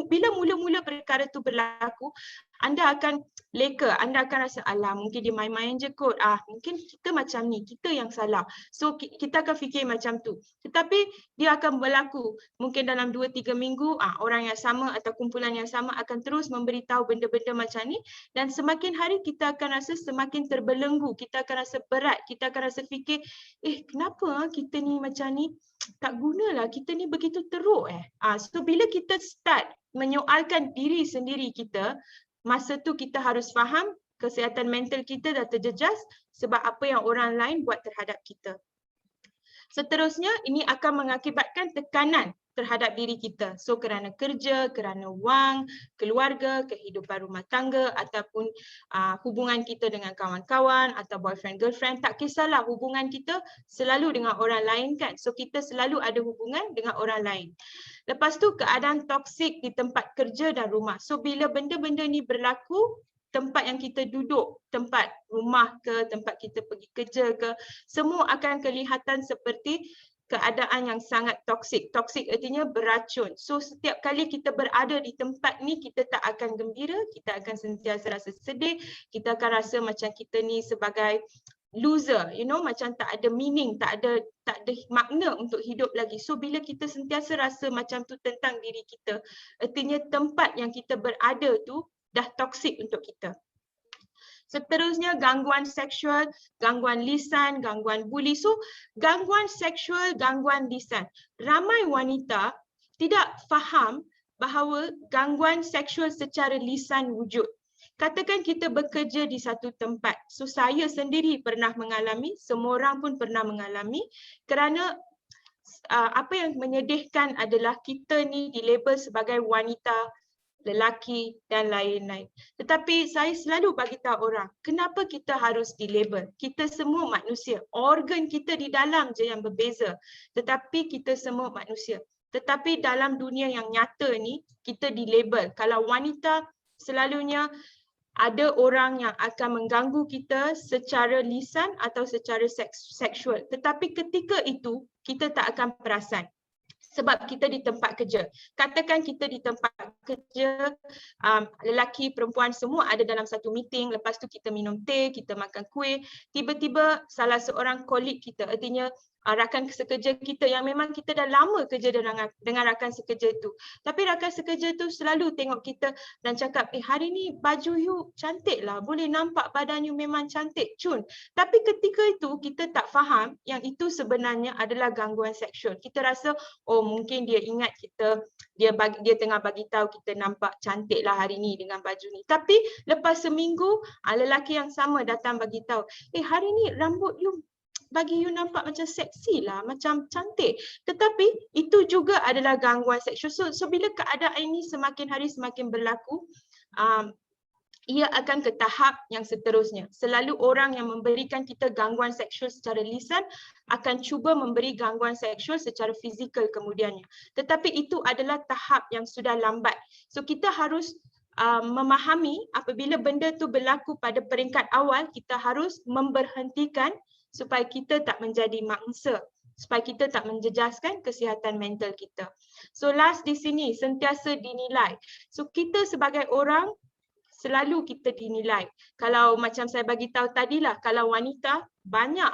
Bila mula-mula perkara tu berlaku, anda akan leka, anda akan rasa alah mungkin dia main-main je kot, mungkin kita macam ni, kita yang salah. So kita akan fikir macam tu. Tetapi dia akan berlaku mungkin dalam 2-3 minggu, orang yang sama atau kumpulan yang sama akan terus memberitahu benda-benda macam ni, dan semakin hari kita akan rasa semakin terbelenggu, kita akan rasa berat, kita akan rasa fikir, kenapa kita ni macam ni, tak gunalah, kita ni begitu teruk So bila kita start menyoalkan diri sendiri kita, masa tu kita harus faham kesihatan mental kita dah terjejas sebab apa yang orang lain buat terhadap kita. Seterusnya, ini akan mengakibatkan tekanan terhadap diri kita. So kerana kerja, kerana wang, keluarga, kehidupan rumah tangga ataupun hubungan kita dengan kawan-kawan atau boyfriend girlfriend, tak kisahlah, hubungan kita selalu dengan orang lain kan. So kita selalu ada hubungan dengan orang lain. Lepas tu keadaan toksik di tempat kerja dan rumah. So bila benda-benda ni berlaku, tempat yang kita duduk, tempat rumah ke, tempat kita pergi kerja ke, semua akan kelihatan seperti keadaan yang sangat toksik. Toksik artinya beracun. So setiap kali kita berada di tempat ni, kita tak akan gembira, kita akan sentiasa rasa sedih, kita akan rasa macam kita ni sebagai loser, macam tak ada meaning, tak ada makna untuk hidup lagi. So bila kita sentiasa rasa macam tu tentang diri kita, artinya tempat yang kita berada tu dah toksik untuk kita. Seterusnya gangguan seksual, gangguan lisan, gangguan buli. So gangguan seksual, gangguan lisan. Ramai wanita tidak faham bahawa gangguan seksual secara lisan wujud. Katakan kita bekerja di satu tempat. So saya sendiri pernah mengalami, semua orang pun pernah mengalami, kerana apa yang menyedihkan adalah kita ni dilabel sebagai wanita, lelaki dan lain-lain. Tetapi saya selalu bagi tahu orang, kenapa kita harus dilabel? Kita semua manusia. Organ kita di dalam je yang berbeza. Tetapi kita semua manusia. Tetapi dalam dunia yang nyata ni, kita dilabel. Kalau wanita, selalunya ada orang yang akan mengganggu kita secara lisan atau secara seksual. Tetapi ketika itu, kita tak akan perasan. Sebab kita di tempat kerja. Katakan kita di tempat kerja, lelaki, perempuan semua ada dalam satu meeting, lepas tu kita minum teh, kita makan kuih, tiba-tiba salah seorang kolik kita, artinya rakan sekerja kita yang memang kita dah lama kerja dengan rakan sekerja tu. Tapi rakan sekerja tu selalu tengok kita dan cakap, hari ni baju you cantik lah, boleh nampak badan you memang cantik, cun. Tapi ketika itu kita tak faham yang itu sebenarnya adalah gangguan seksual. Kita rasa, mungkin dia ingat kita, dia tengah bagi tahu kita nampak cantik lah hari ni dengan baju ni. Tapi lepas seminggu, lelaki yang sama datang bagi tahu, hari ni rambut you bagi you nampak macam seksi lah, macam cantik. Tetapi itu juga adalah gangguan seksual. So bila keadaan ini semakin hari semakin berlaku, ia akan ke tahap yang seterusnya. Selalu orang yang memberikan kita gangguan seksual secara lisan akan cuba memberi gangguan seksual secara fizikal kemudiannya. Tetapi itu adalah tahap yang sudah lambat. So kita harus memahami apabila benda tu berlaku pada peringkat awal, kita harus memberhentikan supaya kita tak menjadi mangsa, supaya kita tak menjejaskan kesihatan mental kita. So last di sini, sentiasa dinilai. So kita sebagai orang, selalu kita dinilai. Kalau macam saya bagi tahu tadilah, kalau wanita, banyak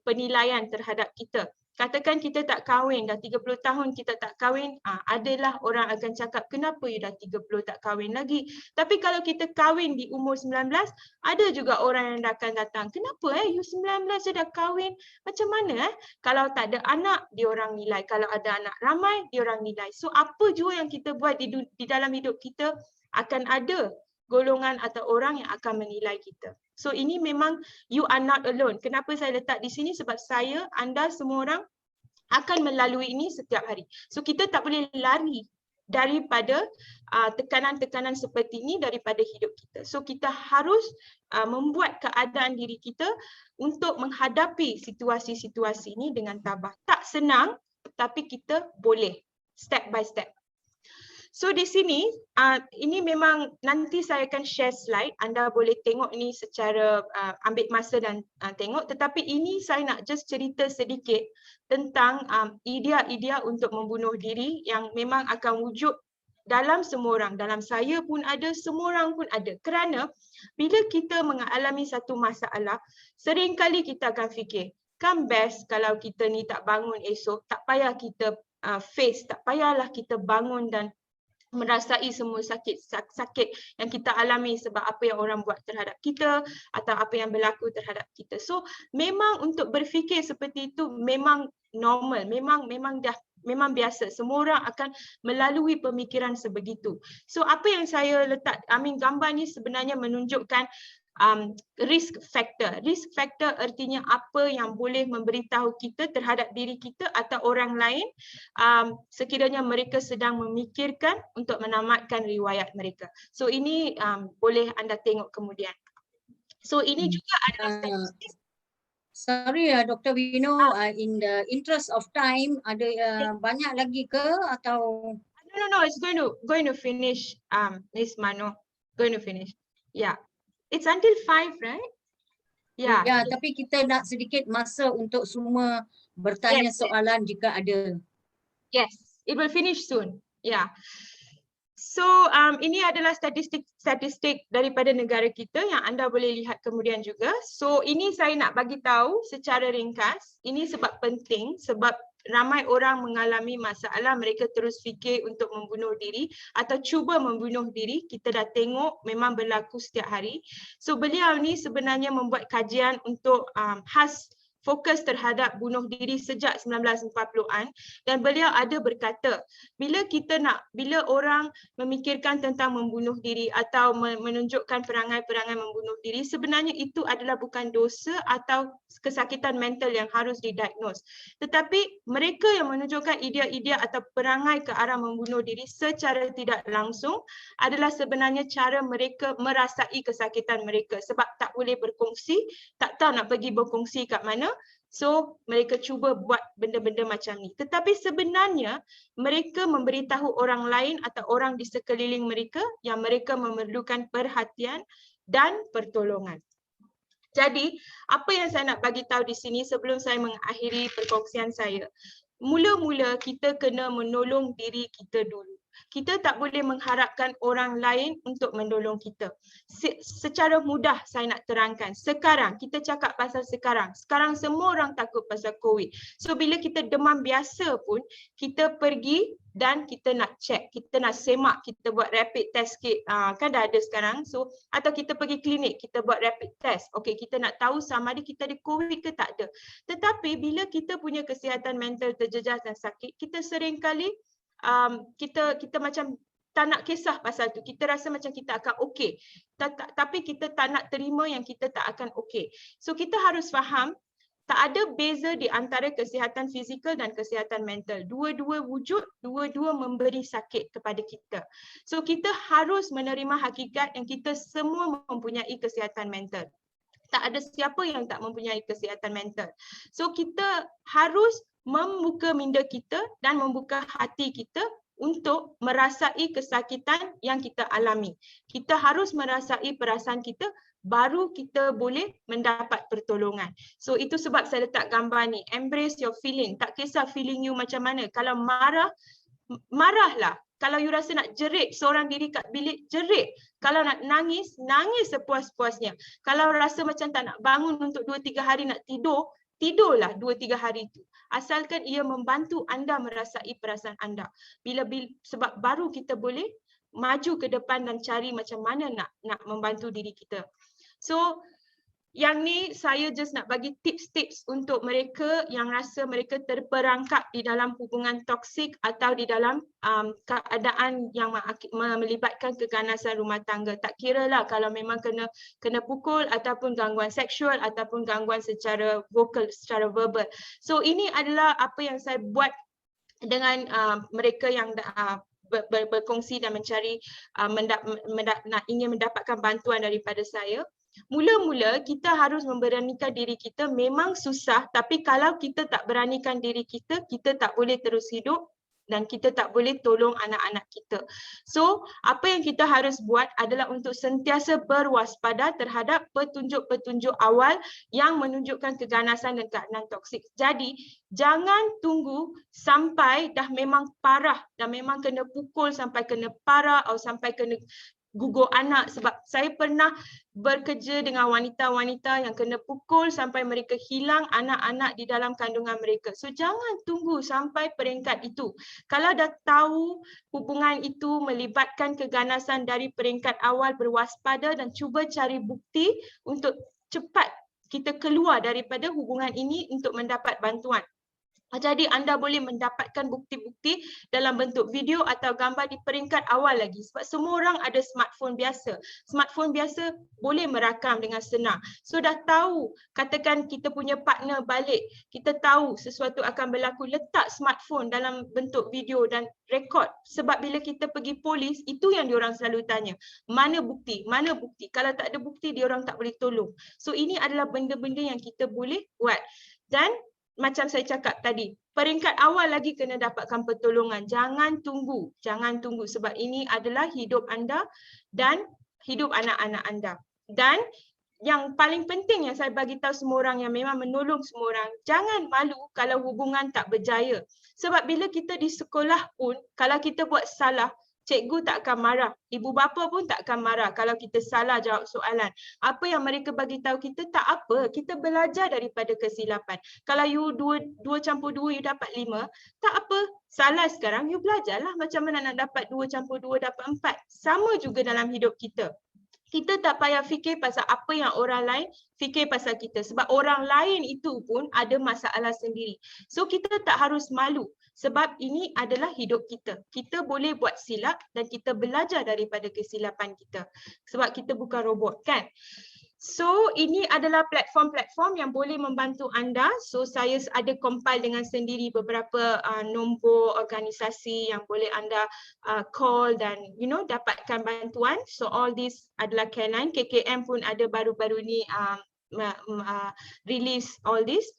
penilaian terhadap kita. Katakan kita tak kahwin, dah 30 tahun kita tak kahwin, adalah orang akan cakap, kenapa you dah 30 tak kahwin lagi? Tapi kalau kita kahwin di umur 19, ada juga orang yang akan datang, kenapa you 19 je dah kahwin? Macam mana Kalau tak ada anak, dia orang nilai. Kalau ada anak ramai, dia orang nilai. So apa jua yang kita buat di dalam hidup kita, akan ada golongan atau orang yang akan menilai kita. So ini memang you are not alone. Kenapa saya letak di sini? Sebab saya, anda semua orang akan melalui ini setiap hari. So kita tak boleh lari daripada tekanan-tekanan seperti ini daripada hidup kita. So kita harus membuat keadaan diri kita untuk menghadapi situasi-situasi ini dengan tabah. Tak senang, tapi kita boleh step by step. So di sini ini memang nanti saya akan share slide, anda boleh tengok ni secara ambil masa dan tengok, tetapi ini saya nak just cerita sedikit tentang idea-idea untuk membunuh diri yang memang akan wujud dalam semua orang, dalam saya pun ada, semua orang pun ada. Kerana bila kita mengalami satu masalah, seringkali kita akan fikir, kan best kalau kita ni tak bangun esok, tak payah kita face, tak payahlah kita bangun dan merasai semua sakit yang kita alami sebab apa yang orang buat terhadap kita atau apa yang berlaku terhadap kita. So memang untuk berfikir seperti itu memang normal, memang biasa. Semua orang akan melalui pemikiran sebegitu. So apa yang saya letak, gambar ni sebenarnya menunjukkan risk factor. Risk factor artinya apa yang boleh memberitahu kita terhadap diri kita atau orang lain sekiranya mereka sedang memikirkan untuk menamatkan riwayat mereka. So ini boleh anda tengok kemudian. So ini juga adalah statistik. Sorry Dr. Vino, in the interest of time, ada banyak lagi ke atau? No, it's going to finish, Miss Mano. Going to finish. Yeah. It's until 5, right? Yeah. Ya, tapi kita nak sedikit masa untuk semua bertanya soalan jika ada. Yes, it will finish soon. Yeah. So ini adalah statistik daripada negara kita yang anda boleh lihat kemudian juga. So ini saya nak bagi tahu secara ringkas. Ini sebab penting, sebab ramai orang mengalami masalah, mereka terus fikir untuk membunuh diri atau cuba membunuh diri. Kita dah tengok memang berlaku setiap hari. So beliau ni sebenarnya membuat kajian untuk khas fokus terhadap bunuh diri sejak 1940-an dan beliau ada berkata bila orang memikirkan tentang membunuh diri atau menunjukkan perangai-perangai membunuh diri, sebenarnya itu adalah bukan dosa atau kesakitan mental yang harus didiagnose, tetapi mereka yang menunjukkan idea-idea atau perangai ke arah membunuh diri secara tidak langsung adalah sebenarnya cara mereka merasai kesakitan mereka sebab tak boleh berkongsi, tak tahu nak pergi berkongsi kat mana. So mereka cuba buat benda-benda macam ni. Tetapi sebenarnya mereka memberitahu orang lain atau orang di sekeliling mereka yang mereka memerlukan perhatian dan pertolongan. Jadi apa yang saya nak bagi tahu di sini sebelum saya mengakhiri perkongsian saya. Mula-mula kita kena menolong diri kita dulu. Kita tak boleh mengharapkan orang lain untuk menolong kita. Secara mudah saya nak terangkan. Sekarang, kita cakap pasal sekarang. Sekarang semua orang takut pasal COVID. So bila kita demam biasa pun, kita pergi dan kita nak check. Kita nak semak, kita buat rapid test kit. Kan dah ada sekarang. So atau kita pergi klinik, kita buat rapid test. Okey, kita nak tahu sama ada kita ada COVID ke tak ada. Tetapi bila kita punya kesihatan mental terjejas dan sakit, kita seringkali kita macam tak nak kisah pasal tu. Kita rasa macam kita akan okey. Tapi kita tak nak terima yang kita tak akan okey. So kita harus faham tak ada beza di antara kesihatan fizikal dan kesihatan mental. Dua-dua wujud, dua-dua memberi sakit kepada kita. So kita harus menerima hakikat yang kita semua mempunyai kesihatan mental. Tak ada siapa yang tak mempunyai kesihatan mental. So kita harus membuka minda kita dan membuka hati kita untuk merasai kesakitan yang kita alami. Kita harus merasai perasaan kita, baru kita boleh mendapat pertolongan. So itu sebab saya letak gambar ni. Embrace your feeling. Tak kisah feeling you macam mana. Kalau marah, marahlah. Kalau you rasa nak jerit seorang diri kat bilik, jerit. Kalau nak nangis, nangis sepuas-puasnya. Kalau rasa macam tak nak bangun untuk 2-3 hari nak tidur, tidurlah 2-3 hari itu. Asalkan ia membantu anda merasai perasaan anda. Sebab baru kita boleh maju ke depan dan cari macam mana nak membantu diri kita. So yang ni saya just nak bagi tips-tips untuk mereka yang rasa mereka terperangkap di dalam hubungan toksik atau di dalam keadaan yang melibatkan keganasan rumah tangga. Tak kira lah kalau memang kena pukul ataupun gangguan seksual ataupun gangguan secara vokal, secara verbal. So ini adalah apa yang saya buat dengan mereka yang berkongsi dan mencari ingin mendapatkan bantuan daripada saya. Mula-mula kita harus memberanikan diri kita, memang susah, tapi kalau kita tak beranikan diri kita, kita tak boleh terus hidup dan kita tak boleh tolong anak-anak kita. So, apa yang kita harus buat adalah untuk sentiasa berwaspada terhadap petunjuk-petunjuk awal yang menunjukkan keganasan dan keadaan toksik. Jadi, jangan tunggu sampai dah memang parah, dah memang kena pukul sampai kena parah atau sampai kena gugur anak, sebab saya pernah bekerja dengan wanita-wanita yang kena pukul sampai mereka hilang anak-anak di dalam kandungan mereka. So jangan tunggu sampai peringkat itu. Kalau dah tahu hubungan itu melibatkan keganasan dari peringkat awal, berwaspada dan cuba cari bukti untuk cepat kita keluar daripada hubungan ini untuk mendapat bantuan. Jadi anda boleh mendapatkan bukti-bukti dalam bentuk video atau gambar di peringkat awal lagi, sebab semua orang ada smartphone biasa. Smartphone biasa boleh merakam dengan senang. So dah tahu, katakan kita punya partner balik, kita tahu sesuatu akan berlaku, letak smartphone dalam bentuk video dan rekod. Sebab bila kita pergi polis, itu yang diorang selalu tanya, mana bukti, mana bukti. Kalau tak ada bukti, diorang tak boleh tolong. So ini adalah benda-benda yang kita boleh buat. Dan macam saya cakap tadi, peringkat awal lagi kena dapatkan pertolongan. Jangan tunggu sebab ini adalah hidup anda dan hidup anak-anak anda. Dan yang paling penting yang saya bagi tahu semua orang yang memang menolong semua orang, jangan malu kalau hubungan tak berjaya. Sebab bila kita di sekolah pun, kalau kita buat salah, cikgu tak akan marah, ibu bapa pun tak akan marah kalau kita salah jawab soalan. Apa yang mereka bagi tahu kita, tak apa, kita belajar daripada kesilapan. Kalau you 2 campur 2 you dapat 5, tak apa, salah sekarang you belajarlah macam mana nak dapat 2 campur 2 dapat 4. Sama juga dalam hidup kita. Kita tak payah fikir pasal apa yang orang lain fikir pasal kita, sebab orang lain itu pun ada masalah sendiri. So kita tak harus malu sebab ini adalah hidup kita. Kita boleh buat silap dan kita belajar daripada kesilapan kita sebab kita bukan robot, kan? So ini adalah platform-platform yang boleh membantu anda. So saya ada compile dengan sendiri beberapa nombor organisasi yang boleh anda call dan dapatkan bantuan. So all this adalah K9, KKM pun ada baru-baru ni release all this.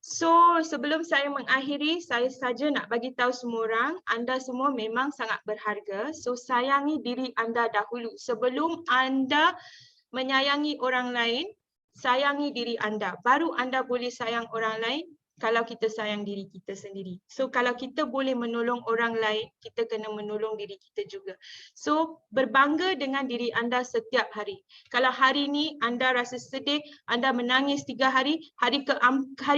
So sebelum saya mengakhiri, saya saja nak bagi tahu semua orang, anda semua memang sangat berharga. So sayangi diri anda dahulu sebelum anda menyayangi orang lain. Sayangi diri anda, baru anda boleh sayang orang lain kalau kita sayang diri kita sendiri. So kalau kita boleh menolong orang lain, kita kena menolong diri kita juga. So berbangga dengan diri anda setiap hari. Kalau hari ni anda rasa sedih, anda menangis 3 hari, hari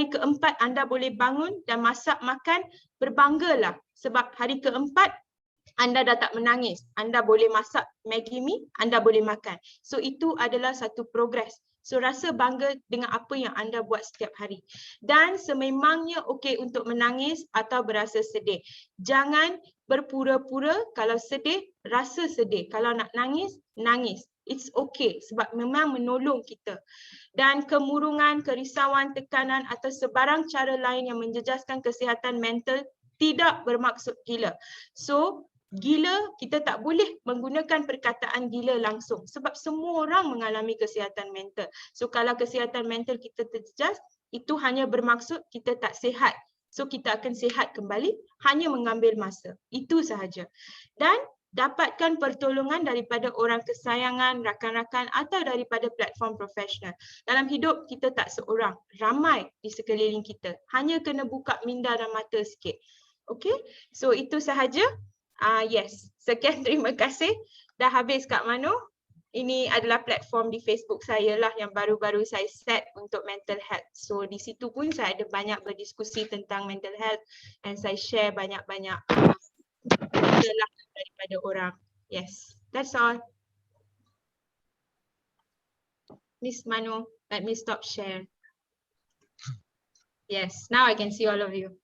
keempat anda boleh bangun dan masak makan, berbanggalah sebab hari keempat anda dah tak menangis. Anda boleh masak Maggi mee, anda boleh makan. So itu adalah satu progres. So rasa bangga dengan apa yang anda buat setiap hari. Dan sememangnya okey untuk menangis atau berasa sedih. Jangan berpura-pura kalau sedih, rasa sedih. Kalau nak nangis, nangis. It's okay sebab memang menolong kita. Dan kemurungan, kerisauan, tekanan atau sebarang cara lain yang menjejaskan kesihatan mental tidak bermaksud gila. So gila, kita tak boleh menggunakan perkataan gila langsung sebab semua orang mengalami kesihatan mental. So kalau kesihatan mental kita terjejas, itu hanya bermaksud kita tak sihat. So kita akan sihat kembali, hanya mengambil masa. Itu sahaja. Dan dapatkan pertolongan daripada orang kesayangan, rakan-rakan atau daripada platform profesional. Dalam hidup kita tak seorang, ramai di sekeliling kita. Hanya kena buka minda dan mata sikit. Okay, so itu sahaja. Yes, sekian, terima kasih. Dah habis Kak Mano. Ini adalah platform di Facebook saya lah yang baru-baru saya set untuk mental health. So di situ pun saya ada banyak berdiskusi tentang mental health dan saya share banyak-banyak daripada orang. Yes, that's all. Miss Mano, let me stop share. Yes, now I can see all of you.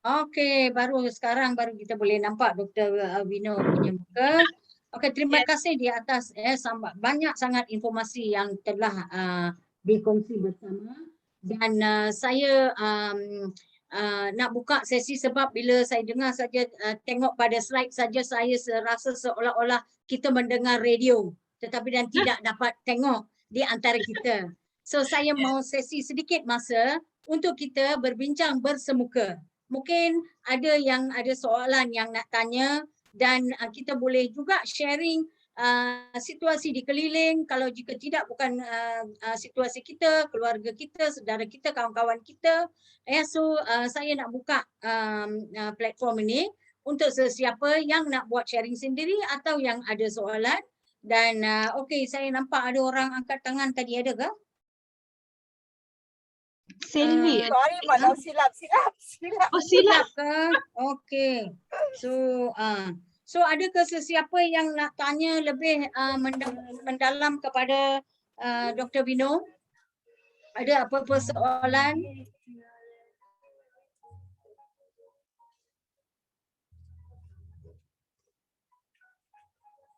Okey, sekarang baru kita boleh nampak Dr. Vino punya muka. Okey, terima kasih di atas banyak sangat informasi yang telah dikongsi bersama. Dan saya nak buka sesi sebab bila saya dengar saja, tengok pada slide saja, saya rasa seolah-olah kita mendengar radio tetapi dan tidak dapat tengok di antara kita. So saya mau sesi sedikit masa untuk kita berbincang bersemuka. mungkin ada yang ada soalan yang nak tanya dan kita boleh juga sharing situasi di keliling. Kalau jika tidak bukan situasi kita, keluarga kita, saudara kita, kawan-kawan kita. So saya nak buka platform ini untuk sesiapa yang nak buat sharing sendiri atau yang ada soalan. Dan okey, saya nampak ada orang angkat tangan tadi, ada ke? Selvi. Sorry Mak, silap. Oh silap. ke? Okey. So ada ke sesiapa yang nak tanya lebih mendalam kepada Dr. Vino? Ada apa-apa soalan?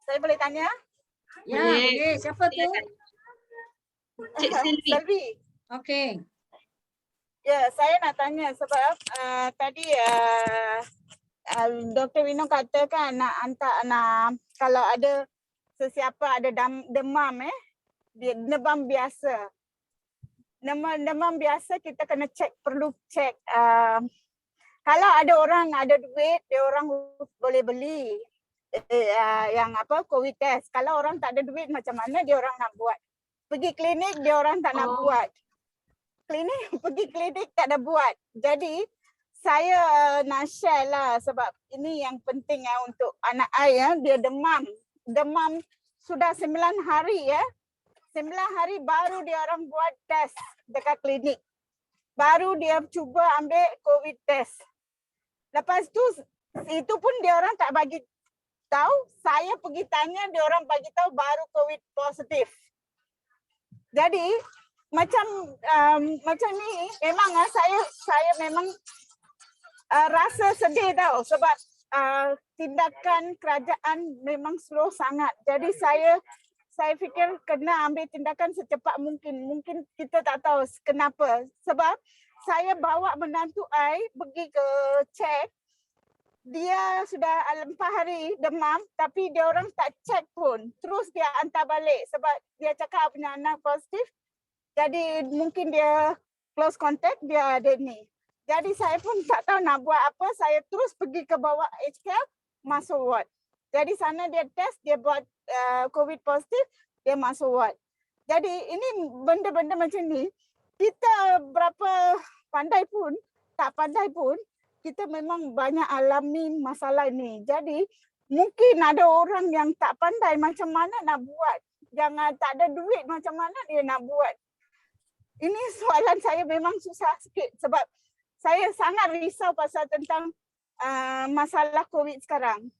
Saya boleh tanya? Ya, Boleh. boleh. Siapa tu? Cik Selvi. Selvi. Okey. Ya, saya nak tanya sebab tadi Dr. Vino katakan kalau ada sesiapa ada demam dia demam biasa. Demam biasa kita kena perlu cek kalau ada orang ada duit dia orang boleh beli yang COVID test. Kalau orang tak ada duit macam mana dia orang nak buat? Pergi klinik dia orang tak nak buat. Pergi klinik tak ada buat. Jadi saya nak share lah sebab ini yang penting untuk anak saya dia demam sudah 9 hari 9 hari baru dia orang buat test dekat klinik. Baru dia cuba ambil COVID test. Lepas tu itu pun dia orang tak bagi tahu, saya pergi tanya dia orang bagi tahu baru COVID positif. Jadi macam ni memang saya memang rasa sedih tau sebab tindakan kerajaan memang slow sangat. Jadi saya fikir kena ambil tindakan secepat mungkin. Mungkin kita tak tahu kenapa. Sebab saya bawa menantu I pergi ke cek. Dia sudah 4 hari demam tapi dia orang tak cek pun. Terus dia hantar balik sebab dia cakap punya anak positif. Jadi mungkin dia close contact, dia ada ni. Jadi saya pun tak tahu nak buat apa. Saya terus pergi ke bawah HCare, masuk ward. Jadi sana dia test, dia buat COVID positif, dia masuk ward. Jadi ini benda-benda macam ni, kita berapa pandai pun, tak pandai pun, kita memang banyak alami masalah ni. Jadi mungkin ada orang yang tak pandai macam mana nak buat. Jangan tak ada duit macam mana dia nak buat. Ini soalan saya memang susah sikit sebab saya sangat risau pasal tentang masalah COVID sekarang.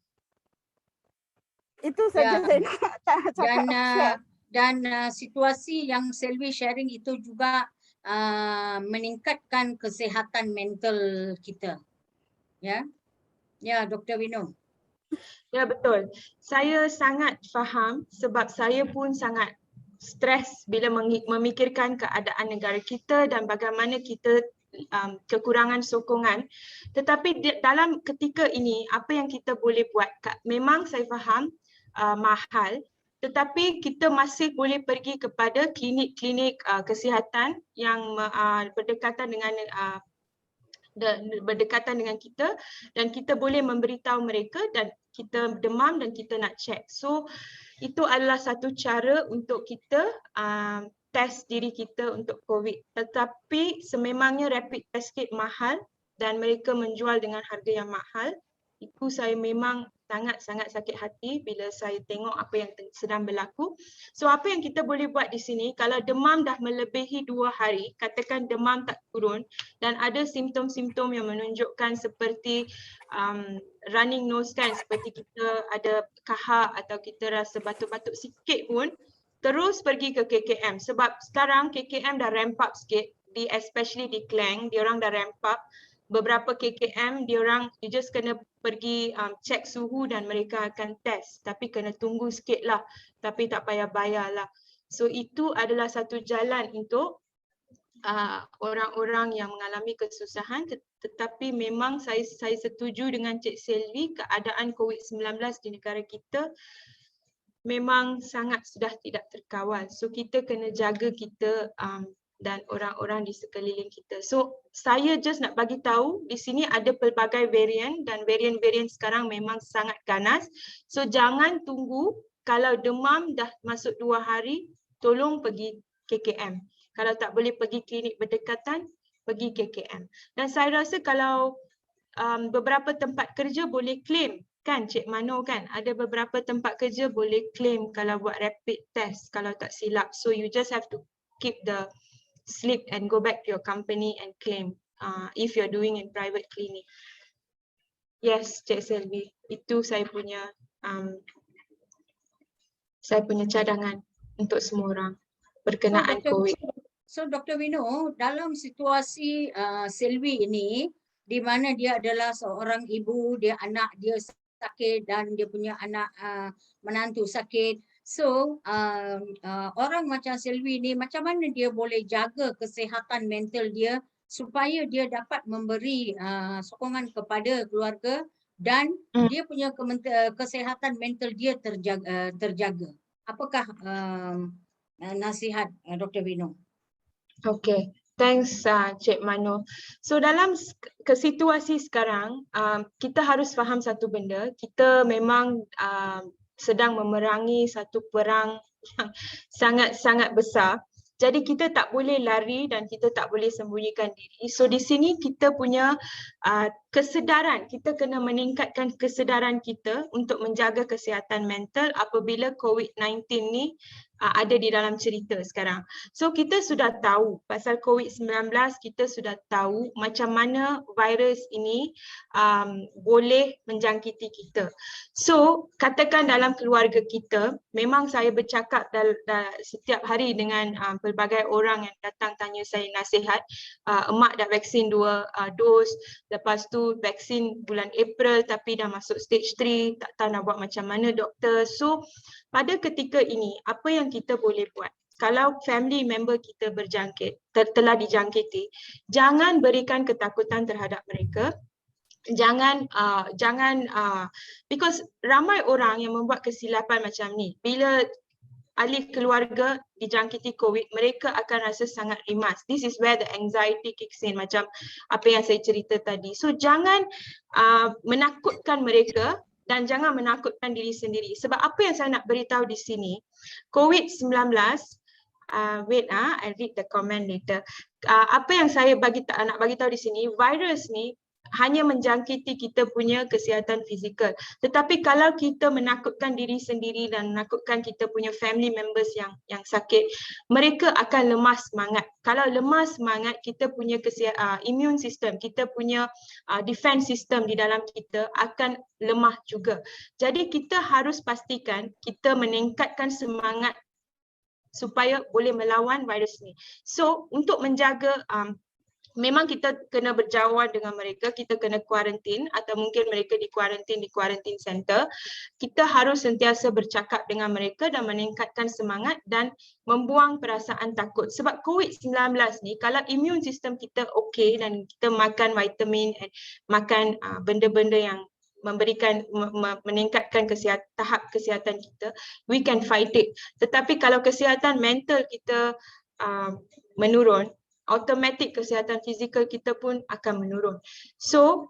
Itu saja saya nak cakap. Dan situasi yang Selvi sharing itu juga meningkatkan kesihatan mental kita. Ya, Dr. Vino. Ya betul. Saya sangat faham sebab saya pun sangat stres bila memikirkan keadaan negara kita dan bagaimana kita kekurangan sokongan. Tetapi dalam ketika ini apa yang kita boleh buat? Memang saya faham mahal, tetapi kita masih boleh pergi kepada klinik-klinik kesihatan yang berdekatan dengan kita dan kita boleh memberitahu mereka dan kita demam dan kita nak cek. So itu adalah satu cara untuk kita test diri kita untuk COVID. Tetapi sememangnya rapid test kit mahal dan mereka menjual dengan harga yang mahal. Itu saya memang sangat-sangat sakit hati bila saya tengok apa yang sedang berlaku. So apa yang kita boleh buat di sini, kalau demam dah melebihi 2 hari, katakan demam tak turun dan ada simptom-simptom yang menunjukkan seperti running nose kan, seperti kita ada kahak atau kita rasa batuk-batuk sikit pun, terus pergi ke KKM sebab sekarang KKM dah ramp up sikit, especially di Klang, diorang dah ramp up. Beberapa KKM diorang you just kena pergi cek suhu dan mereka akan test, tapi kena tunggu sikit lah, tapi tak payah bayar lah. So itu adalah satu jalan untuk orang-orang yang mengalami kesusahan, tetapi memang saya setuju dengan Cik Selvi, keadaan COVID-19 di negara kita memang sangat sudah tidak terkawal. So kita kena jaga kita dan orang-orang di sekeliling kita. So saya just nak bagi tahu di sini ada pelbagai varian dan varian-varian sekarang memang sangat ganas. So jangan tunggu, kalau demam dah masuk 2 hari, tolong pergi KKM. Kalau tak boleh pergi klinik berdekatan, pergi KKM. Dan saya rasa kalau beberapa tempat kerja boleh claim kan Cik Mano kan, ada beberapa tempat kerja boleh claim kalau buat rapid test kalau tak silap. So you just have to keep the slip and go back to your company and claim if you're doing in private clinic. Yes, Cik Selvi, itu saya punya cadangan untuk semua orang berkenaan COVID. So Dr. Vino, dalam situasi Selvi ini, di mana dia adalah seorang ibu, dia anak dia sakit dan dia punya anak menantu sakit. So orang macam Selvi ni, macam mana dia boleh jaga kesihatan mental dia supaya dia dapat memberi sokongan kepada keluarga dan dia punya kesihatan mental dia terjaga. Apakah nasihat Dr. Vino? Okay, thanks Cik Mano. So dalam situasi sekarang, kita harus faham satu benda, kita memang sedang memerangi satu perang yang sangat-sangat besar. Jadi kita tak boleh lari dan kita tak boleh sembunyikan diri. So di sini kita punya kesedaran, kita kena meningkatkan kesedaran kita untuk menjaga kesihatan mental apabila COVID-19 ni ada di dalam cerita sekarang. So kita sudah tahu pasal COVID-19, kita sudah tahu macam mana virus ini boleh menjangkiti kita. So katakan dalam keluarga kita, memang saya bercakap setiap hari dengan pelbagai orang yang datang tanya saya nasihat. Emak dah vaksin 2 dos, lepas tu vaksin bulan April tapi dah masuk stage 3, tak tahu nak buat macam mana doktor. So pada ketika ini, apa yang kita boleh buat? Kalau family member kita berjangkit, telah dijangkiti, jangan berikan ketakutan terhadap mereka. Jangan because ramai orang yang membuat kesilapan macam ni. Bila ahli keluarga dijangkiti COVID, mereka akan rasa sangat rimas. This is where the anxiety kicks in, macam apa yang saya cerita tadi. So jangan menakutkan mereka dan jangan menakutkan diri sendiri. Sebab apa yang saya nak beritahu di sini, COVID-19, wait, I read the comment later. Apa yang saya nak bagi tahu di sini, virus ni hanya menjangkiti kita punya kesihatan fizikal. Tetapi kalau kita menakutkan diri sendiri dan menakutkan kita punya family members yang sakit, mereka akan lemah semangat. Kalau lemah semangat, kita punya immune system, kita punya defense system di dalam kita akan lemah juga. Jadi kita harus pastikan kita meningkatkan semangat supaya boleh melawan virus ni. So untuk menjaga memang kita kena berjauhan dengan mereka, kita kena kuarantin atau mungkin mereka di quarantine center. Kita harus sentiasa bercakap dengan mereka dan meningkatkan semangat dan membuang perasaan takut. Sebab COVID-19 ni, kalau immune system kita okey dan kita makan vitamin and makan benda-benda yang meningkatkan tahap kesihatan kita, we can fight it. Tetapi kalau kesihatan mental kita menurun, automatik kesihatan fizikal kita pun akan menurun. So,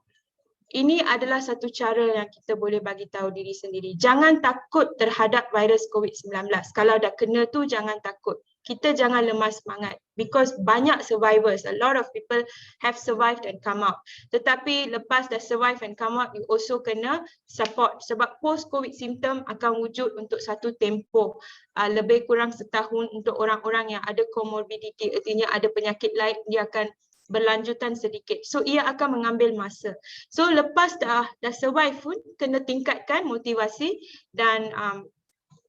ini adalah satu cara yang kita boleh bagi tahu diri sendiri. Jangan takut terhadap virus COVID-19. Kalau dah kena tu, jangan takut. Kita jangan lemah semangat because banyak survivors. A lot of people have survived and come out. Tetapi lepas dah survive and come out, you also kena support. Sebab post-COVID symptom akan wujud untuk satu tempoh. Lebih kurang setahun untuk orang-orang yang ada comorbidity, artinya ada penyakit lain, dia akan berlanjutan sedikit. So ia akan mengambil masa. So lepas dah survive pun, kena tingkatkan motivasi dan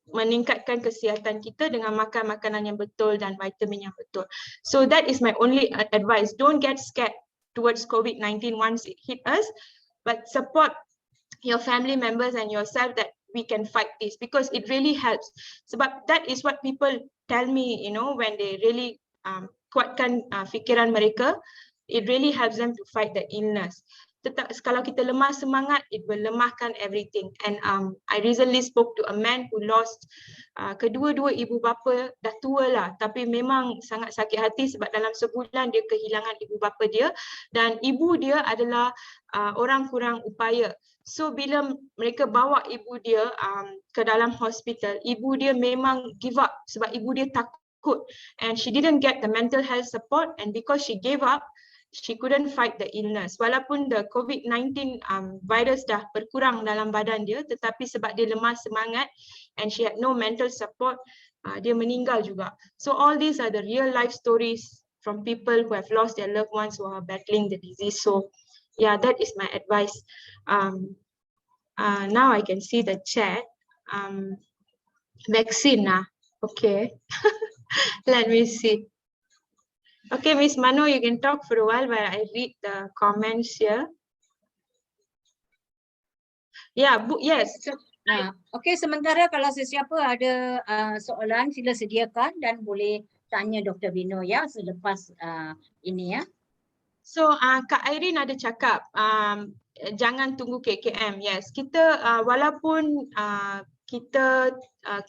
meningkatkan kesihatan kita dengan makan makanan yang betul dan vitamin yang betul. So that is my only advice. Don't get scared towards COVID-19 once it hit us, but support your family members and yourself that we can fight this because it really helps. Sebab that is what people tell me, you know, when they really kuatkan fikiran mereka, it really helps them to fight the illness. kalau kita lemah semangat, it will lemahkan everything. And I recently spoke to a man who lost kedua-dua ibu bapa, dah tua lah, tapi memang sangat sakit hati sebab dalam sebulan dia kehilangan ibu bapa dia, dan ibu dia adalah orang kurang upaya. So bila mereka bawa ibu dia ke dalam hospital, ibu dia memang give up sebab ibu dia takut, and she didn't get the mental health support, and because she gave up, she couldn't fight the illness. Walaupun the COVID-19 virus dah berkurang dalam badan dia, tetapi sebab dia lemah semangat and she had no mental support, dia meninggal juga. So all these are the real life stories from people who have lost their loved ones who are battling the disease. So yeah, that is my advice. Now I can see the chat. Vaccine okay. Let me see. Okay, Miss Mano, you can talk for a while while I read the comments here. Yeah, yes. Okey, sementara kalau sesiapa ada soalan, sila sediakan dan boleh tanya Dr. Vino ya selepas ini ya. So Kak Irene ada cakap jangan tunggu KKM. Yes, kita walaupun kita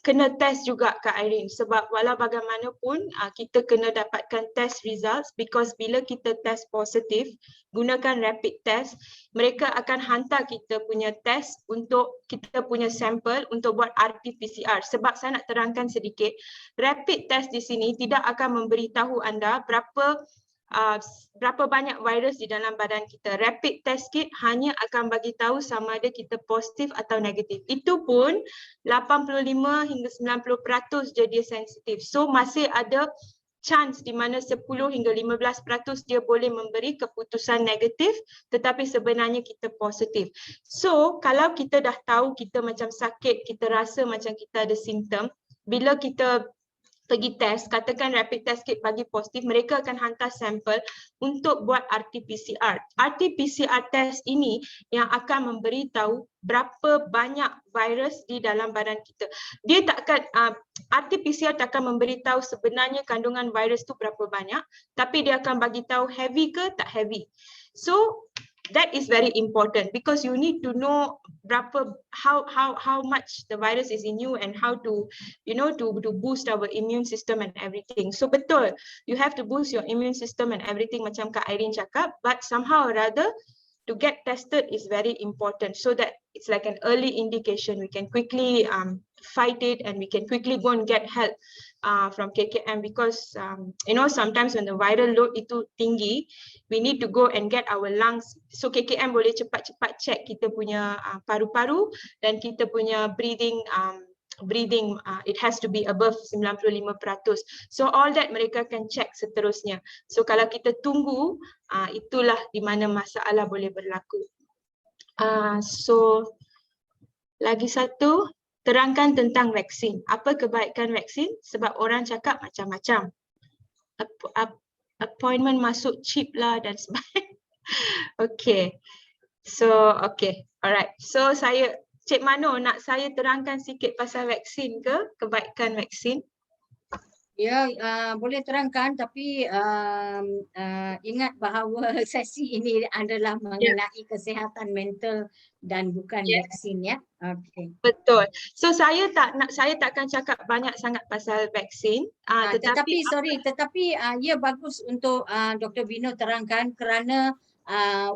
kena test juga Kak Irene, sebab walau bagaimanapun kita kena dapatkan test results, because bila kita test positif gunakan rapid test, mereka akan hantar kita punya test untuk kita punya sampel untuk buat RT-PCR. Sebab saya nak terangkan sedikit, rapid test di sini tidak akan memberitahu anda berapa banyak virus di dalam badan kita. Rapid test kit hanya akan bagi tahu sama ada kita positif atau negatif. Itu pun 85 hingga 90% je dia sensitif. So masih ada chance di mana 10 hingga 15% dia boleh memberi keputusan negatif tetapi sebenarnya kita positif. So kalau kita dah tahu kita macam sakit, kita rasa macam kita ada simptom, bila kita pergi test, katakan rapid test kit bagi positif, mereka akan hantar sampel untuk buat RT-PCR. RT-PCR test ini yang akan memberitahu berapa banyak virus di dalam badan kita. Dia takkan, RT-PCR takkan memberitahu sebenarnya kandungan virus tu berapa banyak, tapi dia akan bagi tahu heavy ke tak heavy. So that is very important because you need to know how much the virus is in you and how to to boost our immune system and everything. So betul, you have to boost your immune system and everything macam Kak Irene cakap, but somehow or other to get tested is very important so that it's like an early indication. We can quickly fight it and we can quickly go and get help from KKM because sometimes when the viral load itu tinggi, we need to go and get our lungs. So KKM boleh cepat-cepat check kita punya paru-paru dan kita punya breathing, it has to be above 95%. So all that mereka akan check seterusnya. So kalau kita tunggu, itulah di mana masalah boleh berlaku. So lagi satu, terangkan tentang vaksin. Apa kebaikan vaksin? Sebab orang cakap macam-macam. Appointment masuk chip lah dan sebagainya. Okay. So, okay. Alright. So, Cik Mano, nak saya terangkan sikit pasal vaksin ke? Kebaikan vaksin? Ya, boleh terangkan tapi ingat bahawa sesi ini adalah mengenai kesihatan mental dan bukan vaksin ya. Okay. Betul. So saya takkan cakap banyak sangat pasal vaksin. Tetapi ia bagus untuk Dr. Vino terangkan kerana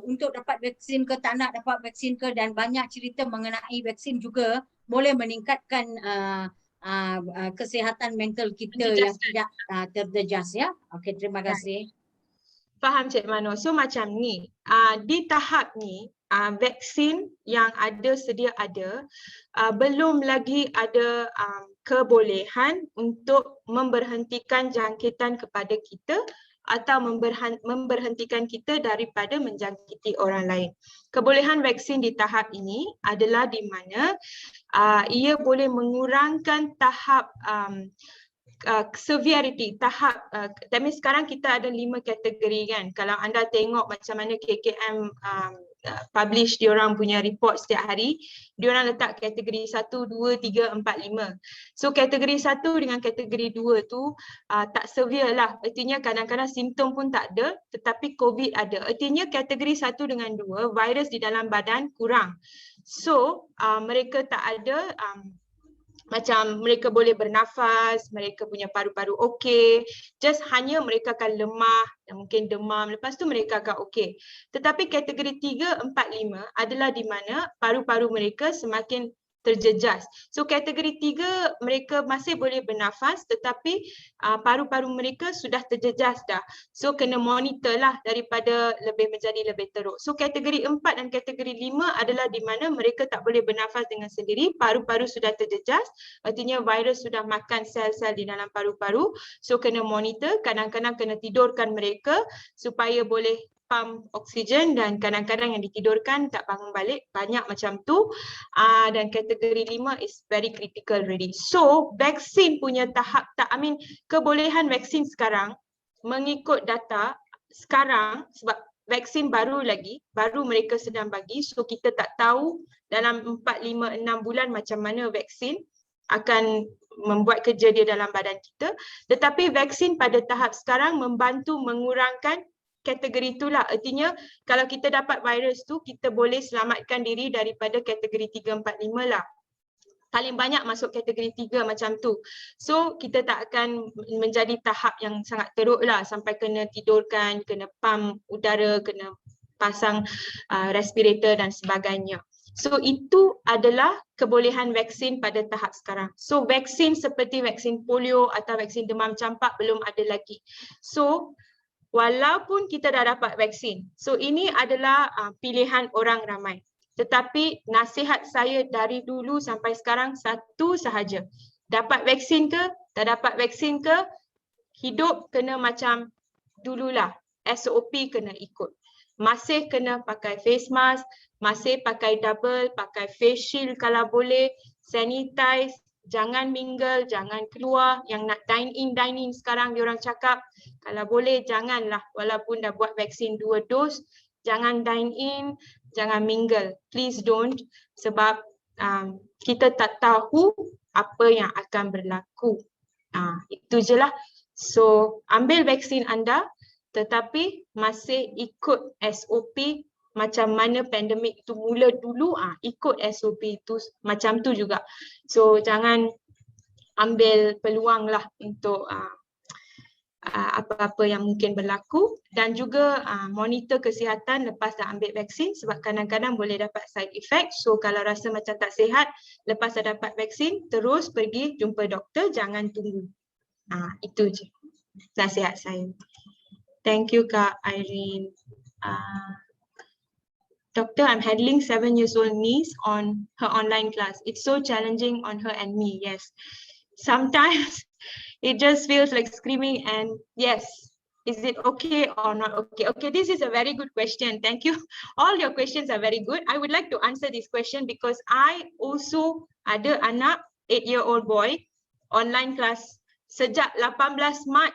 untuk dapat vaksin ke tak nak dapat vaksin ke dan banyak cerita mengenai vaksin juga boleh meningkatkan kesihatan mental kita yang tidak terdejas ya. Okey, terima kasih. Faham Cik Mano. So macam ni, di tahap ni vaksin yang sedia ada, belum lagi ada kebolehan untuk memberhentikan jangkitan kepada kita atau memberhentikan kita daripada menjangkiti orang lain. Kebolehan vaksin di tahap ini adalah di mana ia boleh mengurangkan tahap severity, tahap that means sekarang kita ada 5 kategori kan. Kalau anda tengok macam mana KKM publish diorang punya report setiap hari, diorang letak kategori 1, 2, 3, 4, 5. So kategori 1 dengan kategori 2 tu tak severe lah. Artinya kadang-kadang simptom pun tak ada tetapi COVID ada. Artinya kategori 1 dengan 2 virus di dalam badan kurang. So mereka tak ada macam mereka boleh bernafas, mereka punya paru-paru okey, just hanya mereka akan lemah dan mungkin demam, lepas tu mereka akan okey. Tetapi kategori 3, 4, 5 adalah di mana paru-paru mereka semakin terjejas. So kategori 3 mereka masih boleh bernafas tetapi paru-paru mereka sudah terjejas dah. So kena monitor lah daripada menjadi lebih teruk. So kategori 4 dan kategori 5 adalah di mana mereka tak boleh bernafas dengan sendiri, paru-paru sudah terjejas, artinya virus sudah makan sel-sel di dalam paru-paru. So kena monitor, kadang-kadang kena tidurkan mereka supaya boleh pump oksigen dan kadang-kadang yang ditidurkan tak bangun balik, banyak macam tu. Dan kategori 5 is very critical already. So vaksin punya tahap kebolehan vaksin sekarang mengikut data sekarang sebab vaksin baru mereka sedang bagi, so kita tak tahu dalam 4, 5, 6 bulan macam mana vaksin akan membuat kerja dia dalam badan kita. Tetapi vaksin pada tahap sekarang membantu mengurangkan kategori itulah. Artinya kalau kita dapat virus tu, kita boleh selamatkan diri daripada kategori 3, 4, 5 lah. Paling banyak masuk kategori 3 macam tu. So kita tak akan menjadi tahap yang sangat teruk lah sampai kena tidurkan, kena pump udara, kena pasang respirator dan sebagainya. So itu adalah kebolehan vaksin pada tahap sekarang. So vaksin seperti vaksin polio atau vaksin demam campak belum ada lagi. So walaupun kita dah dapat vaksin, so ini adalah pilihan orang ramai. Tetapi nasihat saya dari dulu sampai sekarang satu sahaja. Dapat vaksin ke, tak dapat vaksin ke, hidup kena macam dululah. SOP kena ikut. Masih kena pakai face mask, masih pakai double, pakai face shield kalau boleh, sanitize, jangan mingle, jangan keluar. Yang nak dine in sekarang diorang cakap, kalau boleh janganlah, walaupun dah buat vaksin 2 dos, jangan dine in, jangan mingle. Please don't, sebab kita tak tahu apa yang akan berlaku. Itu je lah. So ambil vaksin anda tetapi masih ikut SOP macam mana pandemik itu mula dulu, ikut SOP itu macam tu juga. So jangan ambil peluang lah untuk apa-apa yang mungkin berlaku, dan juga monitor kesihatan lepas dah ambil vaksin sebab kadang-kadang boleh dapat side effect. So kalau rasa macam tak sihat lepas dah dapat vaksin, terus pergi jumpa doktor, jangan tunggu. Itu je nasihat saya. Thank you Kak Irene. Doctor, I'm handling 7 years old niece on her online class. It's so challenging on her and me, yes. Sometimes it just feels like screaming and yes, is it okay or not okay? Okay, this is a very good question. Thank you. All your questions are very good. I would like to answer this question because I also ada anak 8-year-old boy online class sejak 18 Mac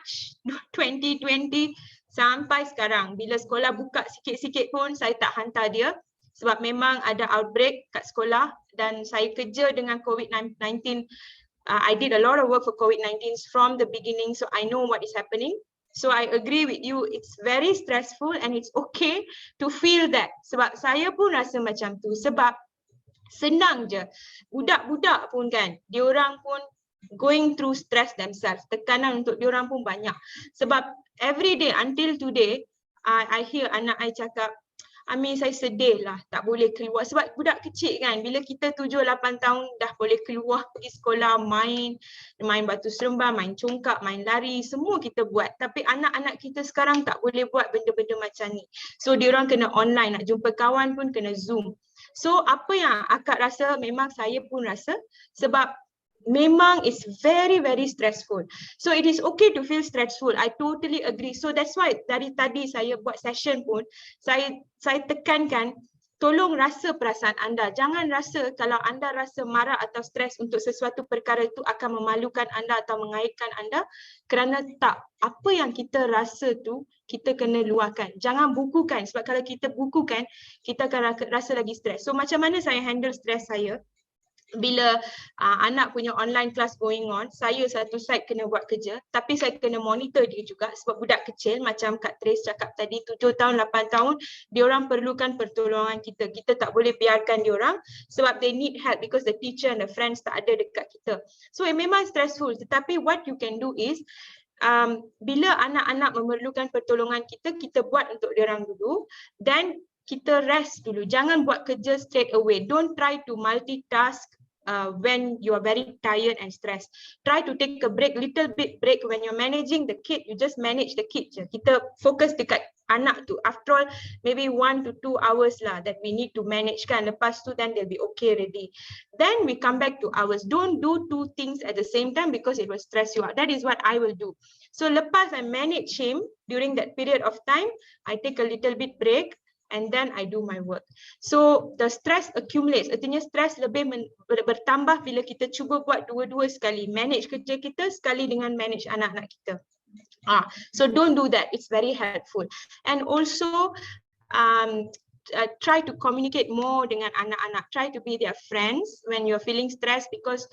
2020 sampai sekarang. Bila sekolah buka sikit-sikit pun saya tak hantar dia sebab memang ada outbreak kat sekolah dan saya kerja dengan COVID-19. I did a lot of work for COVID-19 from the beginning, so I know what is happening. So I agree with you, it's very stressful and it's okay to feel that. Sebab saya pun rasa macam tu sebab senang je. Budak-budak pun kan, diorang pun going through stress themselves. Tekanan untuk diorang pun banyak. Sebab every day until today, I hear anak I cakap, Ami saya sedih lah tak boleh keluar. Sebab budak kecil kan, bila kita 7-8 tahun dah boleh keluar pergi sekolah, main batu seremban, main congkak, main lari, semua kita buat. Tapi anak-anak kita sekarang tak boleh buat benda-benda macam ni. So diorang kena online, nak jumpa kawan pun kena Zoom. So apa yang akak rasa, memang saya pun rasa sebab memang it's very stressful. So it is okay to feel stressful. I totally agree. So that's why dari tadi saya buat session pun saya tekankan tolong rasa perasaan anda. Jangan rasa kalau anda rasa marah atau stres untuk sesuatu perkara itu akan memalukan anda atau mengaitkan anda, kerana tak. Apa yang kita rasa tu kita kena luahkan. Jangan bukukan, sebab kalau kita bukukan kita akan rasa lagi stres. So macam mana saya handle stres saya? Bila anak punya online class going on, saya satu side kena buat kerja, tapi saya kena monitor dia juga sebab budak kecil macam Kak Trace cakap tadi 7 tahun, 8 tahun, diorang perlukan pertolongan kita. Kita tak boleh biarkan diorang sebab they need help because the teacher and the friends tak ada dekat kita. So memang stressful, tetapi what you can do is bila anak-anak memerlukan pertolongan kita, kita buat untuk diorang dulu, dan kita rest dulu. Jangan buat kerja straight away. Don't try to multitask when you are very tired and stressed. Try to take a break, little bit break. When you're managing the kid, you just manage the kid je. Kita fokus dekat anak tu. After all, maybe 1 to 2 hours lah that we need to manage kan. Lepas tu then they'll be okay already. Then we come back to ours. Don't do 2 things at the same time because it will stress you out. That is what I will do. So lepas I manage him during that period of time, I take a little bit break, and then I do my work. So the stress accumulates. Artinya stress lebih bertambah bila kita cuba buat dua-dua sekali. Manage kerja kita sekali dengan manage anak-anak kita. So don't do that. It's very helpful. And also try to communicate more dengan anak-anak. Try to be their friends when you're feeling stressed, because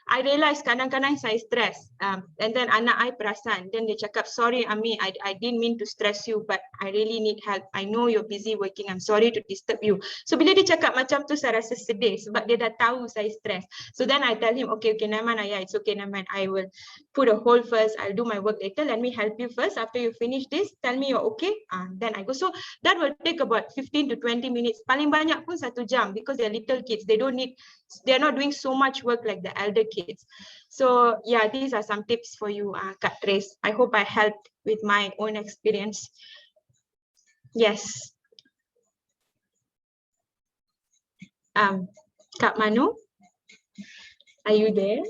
I realize kadang-kadang saya stress, and then anak I perasan, then dia cakap, sorry Ami, I didn't mean to stress you, but I really need help. I know you're busy working, I'm sorry to disturb you. So bila dia cakap macam tu, saya rasa sedih sebab dia dah tahu saya stress. So then I tell him, okay, never mind, Ayah, it's okay, never mind. I will put a hold first, I'll do my work later, let me help you first. After you finish this, tell me you're okay, then I go. So that will take about 15 to 20 minutes, paling banyak pun 1 jam, because they're little kids, they're not doing so much work like the elder kids. So yeah, these are some tips for you, Kak Trace. I hope I helped with my own experience. Yes. Kak Manu, are you there?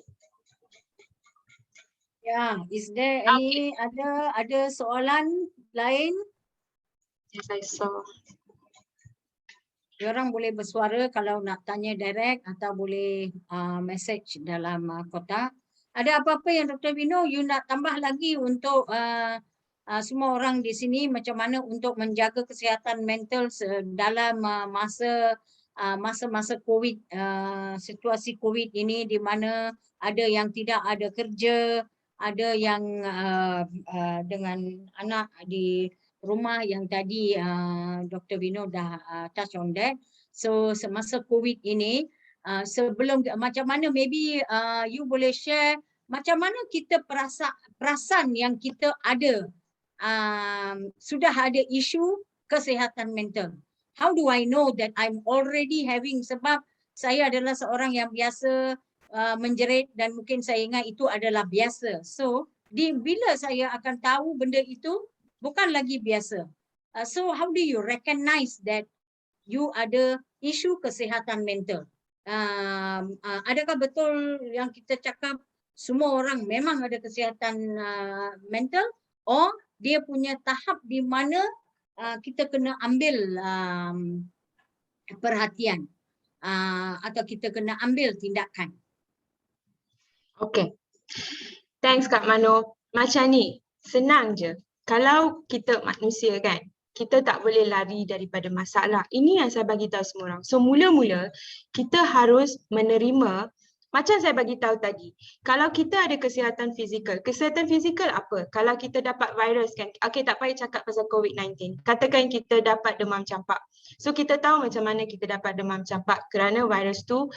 Yeah, is there any ada soalan lain? Yes, I saw. Diorang boleh bersuara kalau nak tanya direct atau boleh message dalam kotak. Ada apa-apa yang Dr. Vino you nak tambah lagi untuk semua orang di sini, macam mana untuk menjaga kesihatan mental dalam masa COVID, situasi COVID ini, di mana ada yang tidak ada kerja, ada yang dengan anak di rumah yang tadi Dr. Vino dah touch on that. So semasa COVID ini, sebelum macam mana, maybe you boleh share macam mana kita perasan yang kita ada sudah ada isu kesihatan mental. How do I know that I'm already having, sebab saya adalah seorang yang biasa menjerit dan mungkin saya ingat itu adalah biasa. So bila saya akan tahu benda itu bukan lagi biasa. So how do you recognize that you ada isu kesihatan mental? Adakah betul yang kita cakap semua orang memang ada kesihatan mental, or dia punya tahap di mana kita kena ambil perhatian atau kita kena ambil tindakan? Okay. Thanks Kak Mano. Macam ni, senang je. Kalau kita manusia kan, kita tak boleh lari daripada masalah. Ini yang saya bagi tahu semua orang. So mula-mula kita harus menerima, macam saya bagi tahu tadi, kalau kita ada kesihatan fizikal apa? Kalau kita dapat virus kan, okay, tak payah cakap pasal COVID-19. Katakan kita dapat demam campak. So kita tahu macam mana kita dapat demam campak, kerana virus tu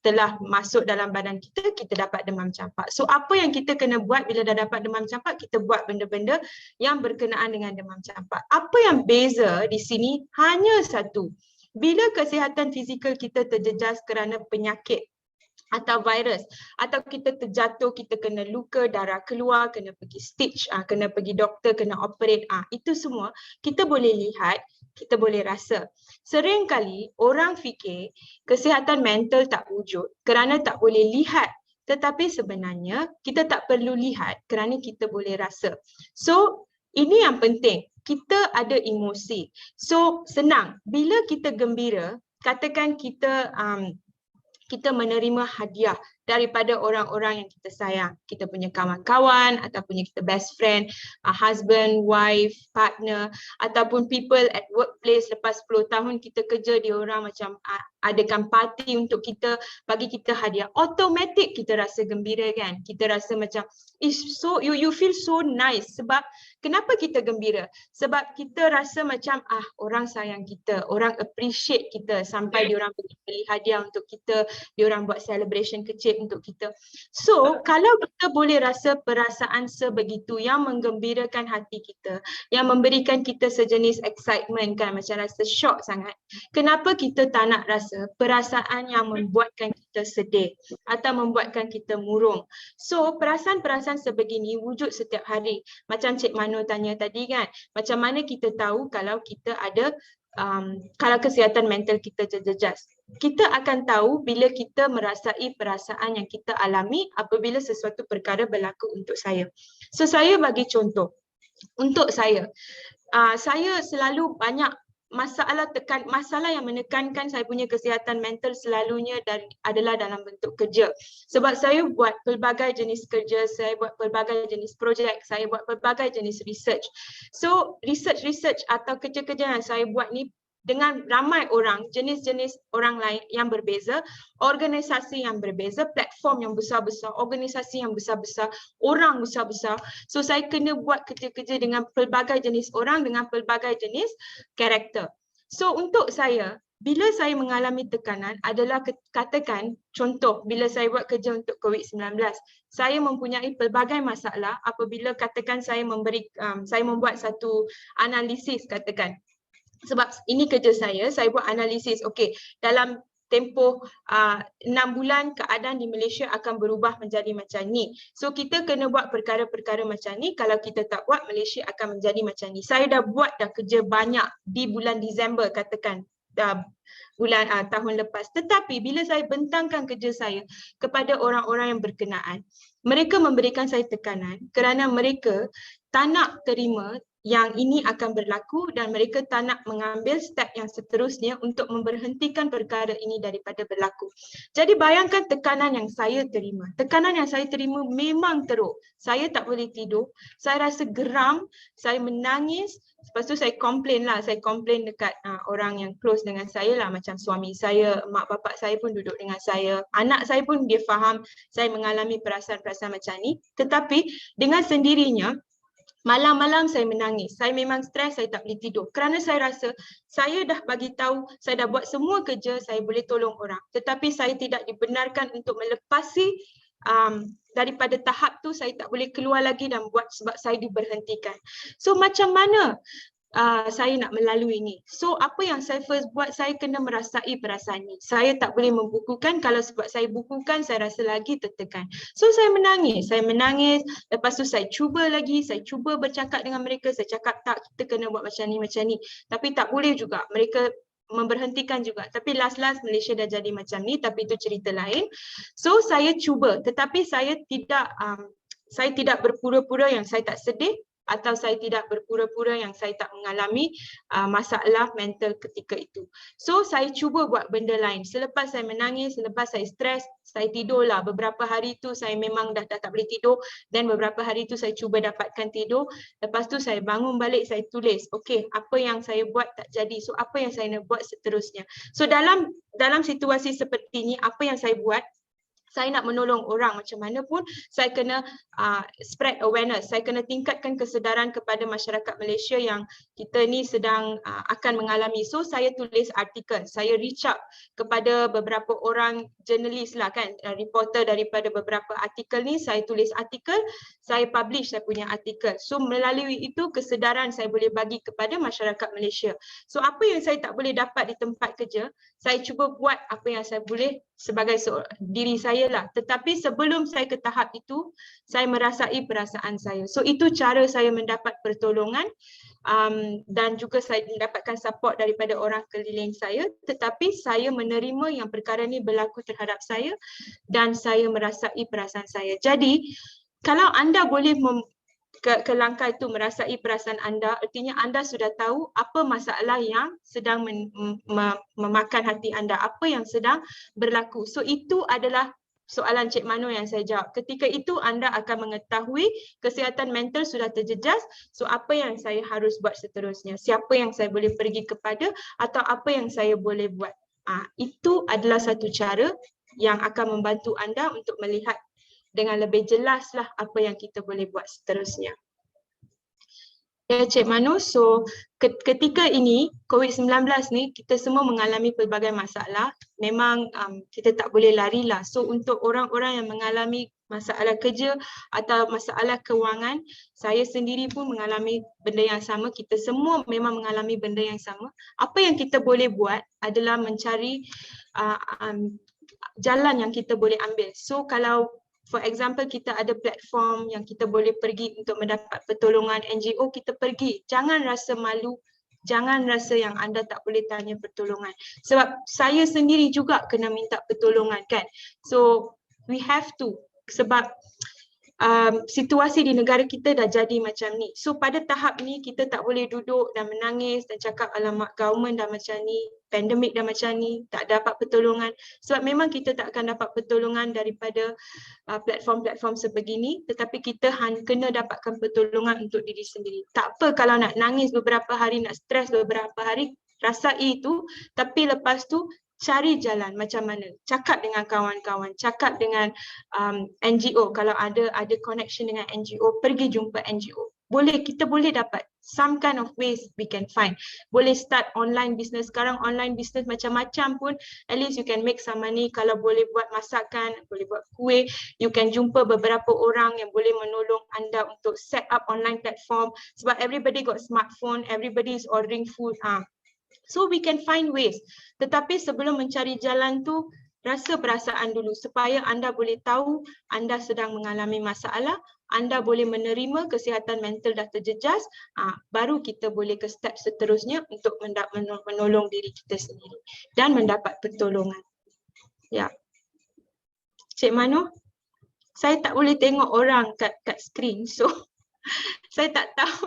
telah masuk dalam badan kita, kita dapat demam campak. So apa yang kita kena buat bila dah dapat demam campak? Kita buat benda-benda yang berkenaan dengan demam campak. Apa yang beza di sini hanya satu. Bila kesihatan fizikal kita terjejas kerana penyakit atau virus, atau kita terjatuh, kita kena luka, darah keluar, kena pergi stitch, kena pergi doktor, kena operate, itu semua kita boleh lihat, kita boleh rasa. Sering kali orang fikir kesihatan mental tak wujud kerana tak boleh lihat, tetapi sebenarnya kita tak perlu lihat kerana kita boleh rasa. So Ini yang penting. Kita ada emosi. So senang. Bila kita gembira, katakan kita kita menerima hadiah daripada orang-orang yang kita sayang. Kita punya kawan-kawan ataupun kita best friend, husband, wife, partner ataupun people at workplace. Lepas 10 tahun kita kerja, dia orang macam adakan parti untuk kita, bagi kita hadiah. Automatic kita rasa gembira kan. Kita rasa macam so you feel so nice. Sebab kenapa kita gembira? Sebab kita rasa macam orang sayang kita, orang appreciate kita sampai dia orang beli hadiah untuk kita, dia orang buat celebration kecil untuk kita. So kalau kita boleh rasa perasaan sebegitu yang menggembirakan hati kita, yang memberikan kita sejenis excitement kan, macam rasa shock sangat, kenapa kita tak nak rasa perasaan yang membuatkan kita sedih atau membuatkan kita murung? So perasaan-perasaan sebegini wujud setiap hari. Macam Cik Mano tanya tadi kan, macam mana kita tahu kalau kita ada kalau kesihatan mental kita terjejas? Kita akan tahu bila kita merasai perasaan yang kita alami apabila sesuatu perkara berlaku untuk saya. So saya bagi contoh, untuk saya selalu banyak masalah yang menekankan saya punya kesihatan mental selalunya adalah dalam bentuk kerja. Sebab saya buat pelbagai jenis kerja, saya buat pelbagai jenis projek, saya buat pelbagai jenis research. So research atau kerja-kerja yang saya buat ni dengan ramai orang, jenis-jenis orang lain yang berbeza, organisasi yang berbeza, platform yang besar-besar, organisasi yang besar-besar, orang besar-besar. So saya kena buat kerja-kerja dengan pelbagai jenis orang, dengan pelbagai jenis karakter. So untuk saya, bila saya mengalami tekanan adalah katakan contoh bila saya buat kerja untuk COVID-19, saya mempunyai pelbagai masalah apabila katakan saya membuat satu analisis katakan. Sebab ini kerja saya buat analisis. Okey, dalam tempoh 6 bulan keadaan di Malaysia akan berubah menjadi macam ni. So kita kena buat perkara-perkara macam ni. Kalau kita tak buat, Malaysia akan menjadi macam ni. Saya dah buat kerja banyak di bulan Disember katakan. Bulan tahun lepas. Tetapi bila saya bentangkan kerja saya kepada orang-orang yang berkenaan, mereka memberikan saya tekanan kerana mereka tak nak terima yang ini akan berlaku dan mereka tak nak mengambil step yang seterusnya untuk memberhentikan perkara ini daripada berlaku. Jadi bayangkan tekanan yang saya terima. Tekanan yang saya terima memang teruk. Saya tak boleh tidur, saya rasa geram, saya menangis. Lepas tu saya komplain dekat orang yang close dengan saya lah, macam suami saya, mak bapak saya pun duduk dengan saya, anak saya pun dia faham saya mengalami perasaan-perasaan macam ni. Tetapi dengan sendirinya, malam-malam saya menangis. Saya memang stres, saya tak boleh tidur. Kerana saya rasa saya dah bagi tahu, saya dah buat semua kerja, saya boleh tolong orang. Tetapi saya tidak dibenarkan untuk melepasi daripada tahap tu, saya tak boleh keluar lagi dan buat sebab saya diberhentikan. So macam mana saya nak melalui ini? So apa yang saya first buat, saya kena merasai perasaan ni. Saya tak boleh membukukan, kalau sebab saya bukukan saya rasa lagi tertekan. So saya menangis, lepas tu saya cuba bercakap dengan mereka, saya cakap tak, kita kena buat macam ni. Tapi tak boleh juga, mereka memberhentikan juga. Tapi last Malaysia dah jadi macam ni, tapi itu cerita lain. So saya cuba, tetapi saya tidak berpura-pura yang saya tak sedih, atau saya tidak berpura-pura yang saya tak mengalami masalah mental ketika itu. So saya cuba buat benda lain. Selepas saya menangis, selepas saya stres, saya tidurlah. Beberapa hari tu saya memang dah tak boleh tidur, dan beberapa hari tu saya cuba dapatkan tidur. Lepas tu saya bangun balik, saya tulis, okey, apa yang saya buat tak jadi, so apa yang saya nak buat seterusnya. So dalam situasi seperti ni, apa yang saya buat, saya nak menolong orang macam mana pun, saya kena spread awareness, saya kena tingkatkan kesedaran kepada masyarakat Malaysia yang kita ni sedang akan mengalami. So saya tulis artikel, saya reach out kepada beberapa orang jurnalis lah kan, reporter daripada beberapa artikel ni, saya tulis artikel, saya publish saya punya artikel. So melalui itu kesedaran saya boleh bagi kepada masyarakat Malaysia. So apa yang saya tak boleh dapat di tempat kerja, saya cuba buat apa yang saya boleh sebagai diri saya lah. Tetapi sebelum saya ke tahap itu, saya merasai perasaan saya. So itu cara saya mendapat pertolongan dan juga saya mendapatkan support daripada orang keliling saya. Tetapi saya menerima yang perkara ni berlaku terhadap saya dan saya merasai perasaan saya. Jadi kalau anda boleh ke langkah itu merasai perasaan anda, artinya anda sudah tahu apa masalah yang sedang memakan hati anda, apa yang sedang berlaku. So itu adalah soalan Cik Mano yang saya jawab. Ketika itu anda akan mengetahui kesihatan mental sudah terjejas, so apa yang saya harus buat seterusnya, siapa yang saya boleh pergi kepada atau apa yang saya boleh buat. Itu adalah satu cara yang akan membantu anda untuk melihat dengan lebih jelaslah apa yang kita boleh buat seterusnya. Ya Cik Mano, so ketika ini COVID-19 ni kita semua mengalami pelbagai masalah. Memang kita tak boleh larilah. So untuk orang-orang yang mengalami masalah kerja atau masalah kewangan, saya sendiri pun mengalami benda yang sama. Kita semua memang mengalami benda yang sama. Apa yang kita boleh buat adalah mencari jalan yang kita boleh ambil. So kalau for example, kita ada platform yang kita boleh pergi untuk mendapat pertolongan NGO, kita pergi. Jangan rasa malu, jangan rasa yang anda tak boleh tanya pertolongan. Sebab saya sendiri juga kena minta pertolongan kan. So, we have to. Sebab situasi di negara kita dah jadi macam ni. So, pada tahap ni kita tak boleh duduk dan menangis dan cakap alamak government dah macam ni, pandemik dah macam ni, tak dapat pertolongan. Sebab memang kita tak akan dapat pertolongan daripada platform-platform sebegini, tetapi kita kena dapatkan pertolongan untuk diri sendiri. Tak apa kalau nak nangis beberapa hari, nak stres beberapa hari, rasai itu, tapi lepas tu cari jalan macam mana. Cakap dengan kawan-kawan, cakap dengan NGO. Kalau ada connection dengan NGO, pergi jumpa NGO. Kita boleh dapat some kind of ways we can find. Boleh start online business. Sekarang online business macam-macam pun, at least you can make some money. Kalau boleh buat masakan, boleh buat kuih, you can jumpa beberapa orang yang boleh menolong anda untuk set up online platform. Sebab everybody got smartphone, everybody is ordering food. So we can find ways. Tetapi sebelum mencari jalan tu, rasa perasaan dulu supaya anda boleh tahu anda sedang mengalami masalah, anda boleh menerima kesihatan mental dah terjejas, baru kita boleh ke step seterusnya untuk menolong diri kita sendiri dan mendapat pertolongan. Ya. Cik Mano, saya tak boleh tengok orang kat skrin, so saya tak tahu.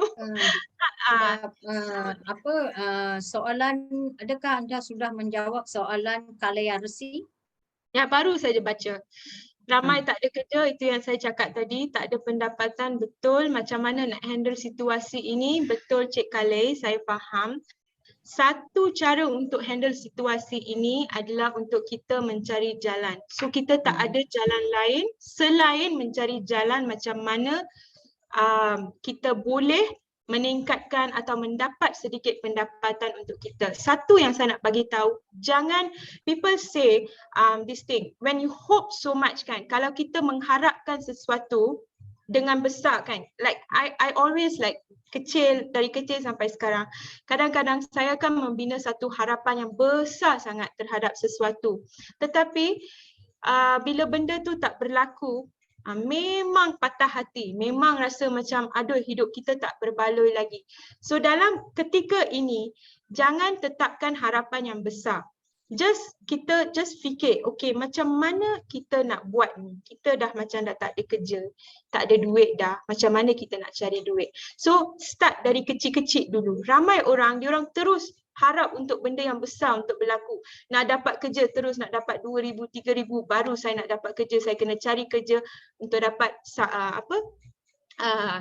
Soalan, adakah anda sudah menjawab soalan Kalaya Resi? Ya, baru saja baca. Ramai tak ada kerja, itu yang saya cakap tadi, tak ada pendapatan, betul. Macam mana nak handle situasi ini, betul Cik Kalay, saya faham. Satu cara untuk handle situasi ini adalah untuk kita mencari jalan. So kita tak ada jalan lain selain mencari jalan macam mana kita boleh meningkatkan atau mendapat sedikit pendapatan untuk kita. Satu yang saya nak bagi tahu, jangan, people say this thing, when you hope so much kan, kalau kita mengharapkan sesuatu dengan besar kan, like I always like dari kecil sampai sekarang, kadang-kadang saya akan membina satu harapan yang besar sangat terhadap sesuatu. Tetapi bila benda tu tak berlaku, memang patah hati, memang rasa macam aduh hidup kita tak berbaloi lagi. So dalam ketika ini, jangan tetapkan harapan yang besar. Kita fikir, okay, macam mana kita nak buat ni? Kita dah macam dah tak ada kerja, tak ada duit dah, macam mana kita nak cari duit? So start dari kecil-kecil dulu. Ramai orang, diorang terus harap untuk benda yang besar untuk berlaku. Nak dapat kerja terus, nak dapat 2,000, 3,000, baru saya nak dapat kerja, saya kena cari kerja untuk dapat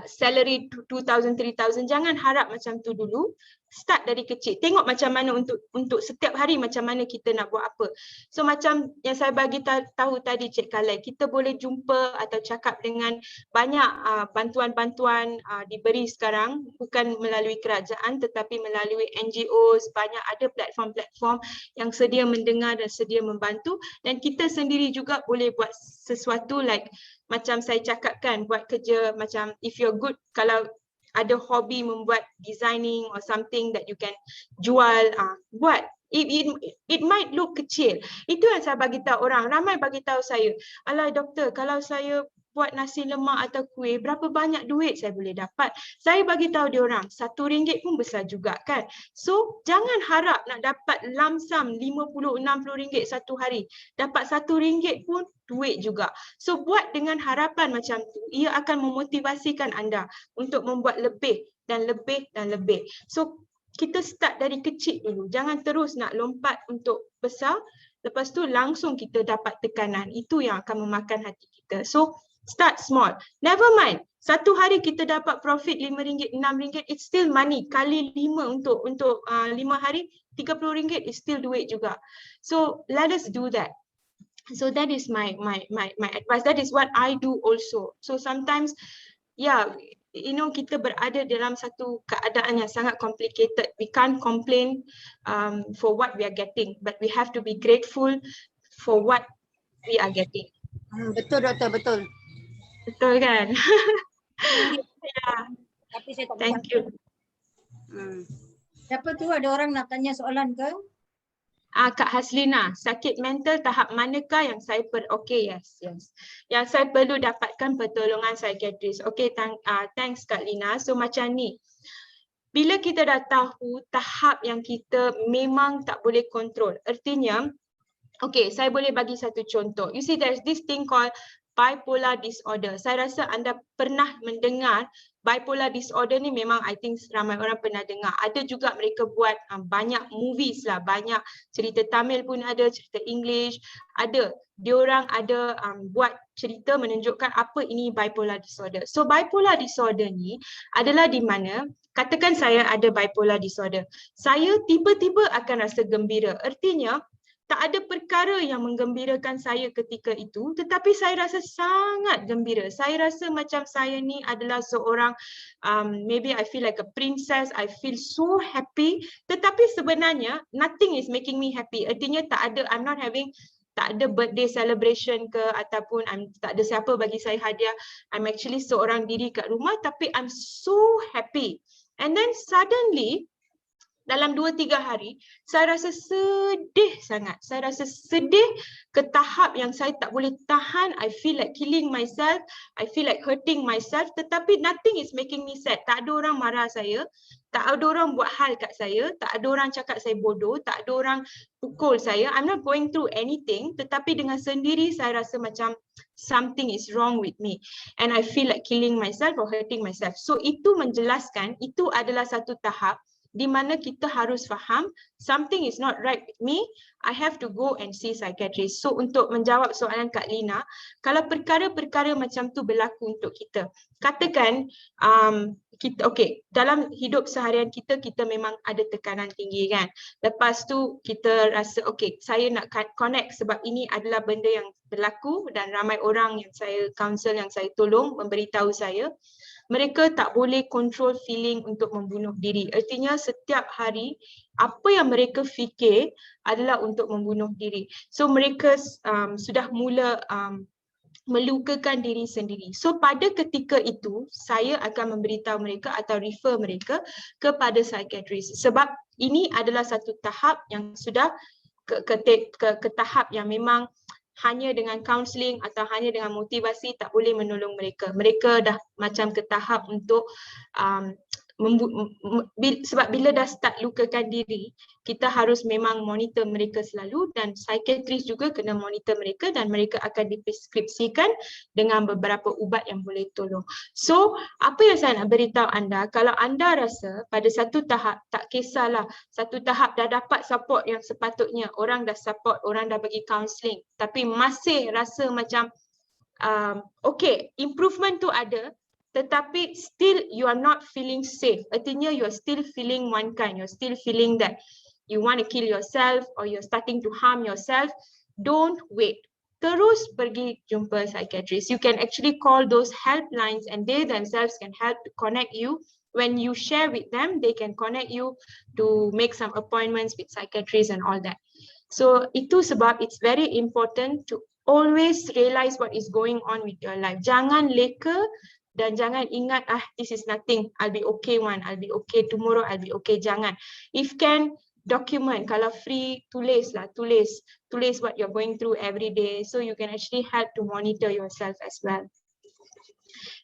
salary 2,000, 3,000. Jangan harap macam tu dulu. Start dari kecil. Tengok macam mana untuk setiap hari macam mana kita nak buat apa. So macam yang saya bagi tahu tadi Cik Kalay, kita boleh jumpa atau cakap dengan banyak bantuan-bantuan diberi sekarang, bukan melalui kerajaan tetapi melalui NGOs. Banyak ada platform-platform yang sedia mendengar dan sedia membantu, dan kita sendiri juga boleh buat sesuatu like macam saya cakapkan, buat kerja macam if you're good, kalau ada hobi membuat designing or something that you can jual, buat. It might look kecil. Itu yang saya bagi tahu orang. Ramai bagi tahu saya, alah doktor, kalau saya buat nasi lemak atau kuih, berapa banyak duit saya boleh dapat. Saya bagi tahu dia orang, RM1 pun besar juga kan. So jangan harap nak dapat lump sum RM50-60 satu hari. Dapat RM1 pun duit juga. So buat dengan harapan macam tu, ia akan memotivasikan anda untuk membuat lebih dan lebih dan lebih. So kita start dari kecil dulu. Jangan terus nak lompat untuk besar. Lepas tu langsung kita dapat tekanan. Itu yang akan memakan hati kita. So start small. Never mind. Satu hari kita dapat profit RM5, RM6, it's still money. Kali 5 untuk 5 hari, RM30 is still duit juga. So let us do that. So that is my advice. That is what I do also. So sometimes, yeah, you know, kita berada dalam satu keadaan yang sangat complicated. We can't complain for what we are getting, but we have to be grateful for what we are getting. Betul doktor, betul. Betul kan? Yeah. Tapi saya tak Thank you. Siapa tu, ada orang nak tanya soalan ke? Kak Haslina, sakit mental tahap manakah yang saya okay, yes. Yang saya perlu dapatkan pertolongan psikiatris. Okay, thanks Kak Lina. So macam ni, bila kita dah tahu tahap yang kita memang tak boleh kontrol, artinya, okay, saya boleh bagi satu contoh. You see, there's this thing called bipolar disorder. Saya rasa anda pernah mendengar bipolar disorder ni, memang I think ramai orang pernah dengar. Ada juga mereka buat banyak movies lah, banyak cerita Tamil pun ada, cerita English, ada. Diorang ada buat cerita menunjukkan apa ini bipolar disorder. So bipolar disorder ni adalah di mana, katakan saya ada bipolar disorder. Saya tiba-tiba akan rasa gembira. Artinya, tak ada perkara yang menggembirakan saya ketika itu, tetapi saya rasa sangat gembira. Saya rasa macam saya ni adalah seorang, maybe I feel like a princess, I feel so happy, tetapi sebenarnya nothing is making me happy. Artinya I'm not having, tak ada birthday celebration ke, ataupun tak ada siapa bagi saya hadiah. I'm actually seorang diri kat rumah, tapi I'm so happy. And then suddenly, dalam 2-3 hari, saya rasa sedih sangat. Saya rasa sedih ke tahap yang saya tak boleh tahan. I feel like killing myself. I feel like hurting myself. Tetapi nothing is making me sad. Tak ada orang marah saya. Tak ada orang buat hal kat saya. Tak ada orang cakap saya bodoh. Tak ada orang pukul saya. I'm not going through anything. Tetapi dengan sendiri saya rasa macam something is wrong with me. And I feel like killing myself or hurting myself. So itu menjelaskan, itu adalah satu tahap di mana kita harus faham something is not right with me, I have to go and see psychiatrist. So untuk menjawab soalan Kak Lina, kalau perkara-perkara macam tu berlaku untuk kita, katakan kita, okay, dalam hidup seharian kita memang ada tekanan tinggi kan. Lepas tu kita rasa okay, saya nak connect sebab ini adalah benda yang berlaku dan ramai orang yang saya counsel, yang saya tolong memberitahu saya, mereka tak boleh control feeling untuk membunuh diri. Artinya setiap hari apa yang mereka fikir adalah untuk membunuh diri. So mereka sudah mula melukakan diri sendiri. So pada ketika itu saya akan memberitahu mereka atau refer mereka kepada psikiatris. Sebab ini adalah satu tahap yang sudah ke tahap yang memang hanya dengan counselling atau hanya dengan motivasi tak boleh menolong mereka. Mereka dah macam ke tahap untuk sebab bila dah start lukakan diri, kita harus memang monitor mereka selalu dan psikiatris juga kena monitor mereka dan mereka akan dipreskripsikan dengan beberapa ubat yang boleh tolong. So, apa yang saya nak beritahu anda, kalau anda rasa pada satu tahap, tak kisahlah, satu tahap dah dapat support yang sepatutnya, orang dah support, orang dah bagi counselling, tapi masih rasa macam okay, improvement tu ada, tetapi still you are not feeling safe. Artinya you are still feeling one kind. You're still feeling that you want to kill yourself or you're starting to harm yourself. Don't wait. Terus pergi jumpa psychiatrist. You can actually call those helplines and they themselves can help to connect you. When you share with them, they can connect you to make some appointments with psychiatrists and all that. So itu sebab it's very important to always realize what is going on with your life. Jangan leka dan jangan ingat, this is nothing, I'll be okay one, I'll be okay tomorrow, I'll be okay. Jangan. If can, document. Kalau free, tulis what you're going through every day, so you can actually help to monitor yourself as well.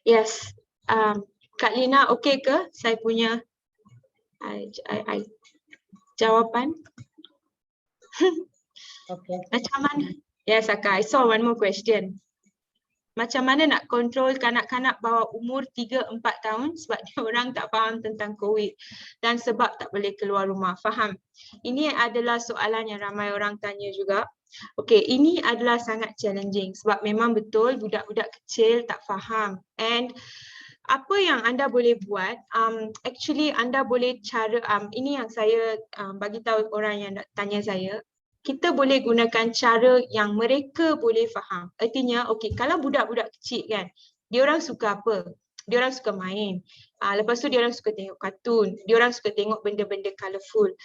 Yes. Kak Lina, okey ke saya punya jawapan? Okay. Macam mana? Yes, Akak. I saw one more question. Macam mana nak kontrol kanak-kanak bawah umur 3-4 tahun sebab dia orang tak faham tentang COVID dan sebab tak boleh keluar rumah. Faham? Ini adalah soalan yang ramai orang tanya juga. Okey, ini adalah sangat challenging sebab memang betul budak-budak kecil tak faham. And apa yang anda boleh buat, actually anda boleh ini yang saya bagi tahu orang yang tanya saya, kita boleh gunakan cara yang mereka boleh faham. Artinya, okey, kalau budak-budak kecil kan, dia orang suka apa? Dia orang suka main. Lepas tu dia orang suka tengok kartun. Dia orang suka tengok benda-benda colourful.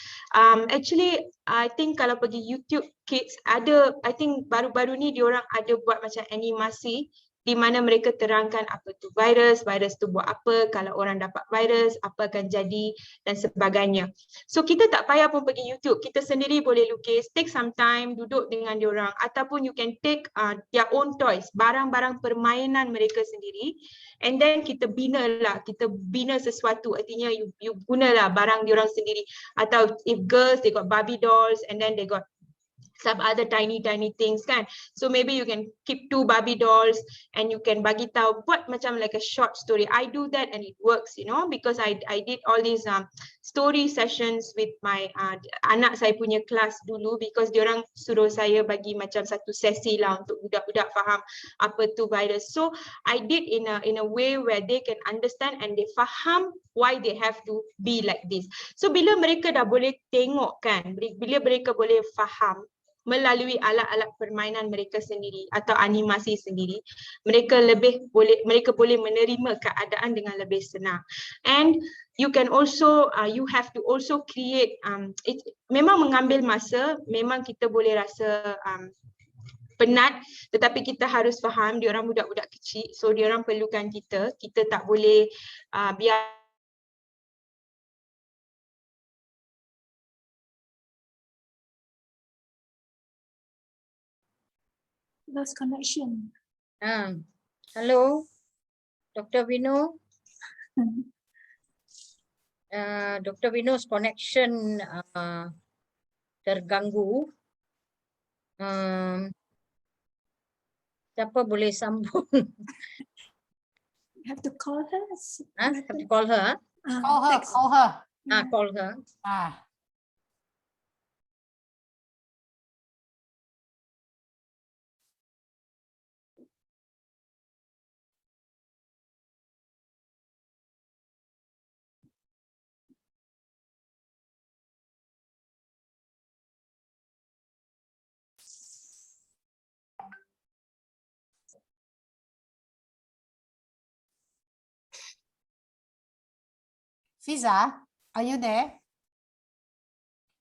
Actually, I think kalau pergi YouTube Kids, ada, I think baru-baru ni dia orang ada buat macam animasi di mana mereka terangkan apa tu virus tu buat apa, kalau orang dapat virus, apa akan jadi dan sebagainya. So kita tak payah pun pergi YouTube, kita sendiri boleh lukis, take some time, duduk dengan diorang ataupun you can take their own toys, barang-barang permainan mereka sendiri and then kita bina sesuatu, artinya you gunalah barang diorang sendiri atau if girls, they got Barbie dolls and then they got some other tiny things kan. So maybe you can keep 2 Barbie dolls and you can bagi tahu buat macam like a short story. I do that and it works, you know, because I did all these story sessions with my anak saya punya kelas dulu because diorang suruh saya bagi macam satu sesi lah untuk budak-budak faham apa tu virus. So I did in a way where they can understand and they faham why they have to be like this. So bila mereka dah boleh tengok kan, bila mereka boleh faham melalui alat-alat permainan mereka sendiri atau animasi sendiri, mereka boleh menerima keadaan dengan lebih senang. And you can also you have to also create memang mengambil masa, memang kita boleh rasa penat, tetapi kita harus faham diorang budak-budak kecil, so diorang perlukan kita tak boleh biar Lost connection. Hello, Dr. Vino. Dr. Vino's connection terganggu. Siapa boleh sambung? You have to call her. Have to call her. Text. Call her. Call her. Fiza, are you there?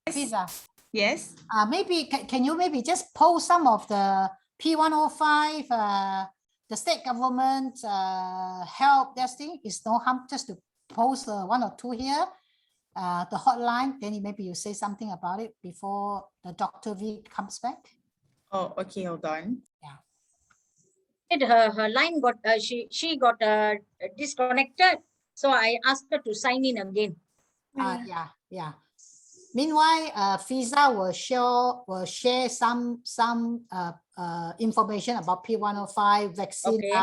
Fiza, Yes. maybe can you maybe just post some of the P105, the state government help this thing. It's no harm just to post 1 or 2 here, the hotline. Then maybe you say something about it before the Dr. V comes back. Oh, okay, hold on. Her line got she got disconnected, so I asked her to sign in again. Yeah. Meanwhile, Fiza will share some information about P105 vaccine, Okay.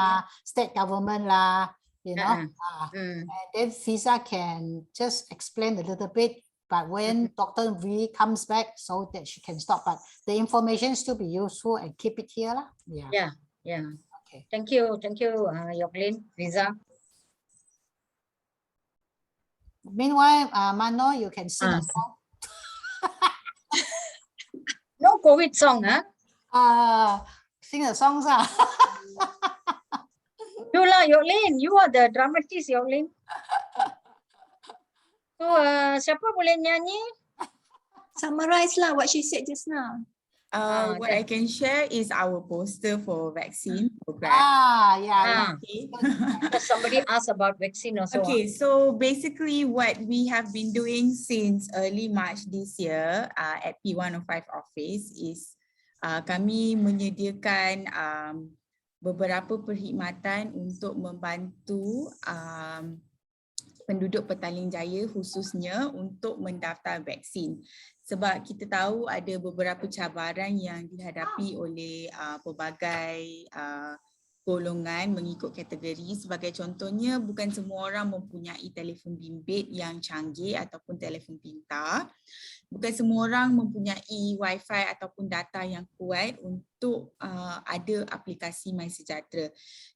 State government lah, you know. Mm. And then Fiza can just explain a little bit, but when Dr. V comes back, so that she can stop. But the information still be useful and keep it here lah. Yeah. Yeah. Okay. Thank you, Yoklin, Fiza. Meanwhile, Mano, you can sing a song. No COVID song, huh? Sing the songs. You lah, Yoklin. You are the dramatist, Yoklin. So, siapa boleh nyanyi? Summarize lah what she said just now. What I can share is our poster for vaccine program. Yeah. Okay. Because somebody asked about vaccine also. Okay, so basically what we have been doing since early March this year at P105 office is kami menyediakan beberapa perkhidmatan untuk membantu penduduk Petaling Jaya khususnya untuk mendaftar vaksin. Sebab kita tahu ada beberapa cabaran yang dihadapi oleh pelbagai golongan mengikut kategori. Sebagai contohnya, bukan semua orang mempunyai telefon bimbit yang canggih ataupun telefon pintar. Bukan semua orang mempunyai wifi ataupun data yang kuat untuk ada aplikasi MySejahtera.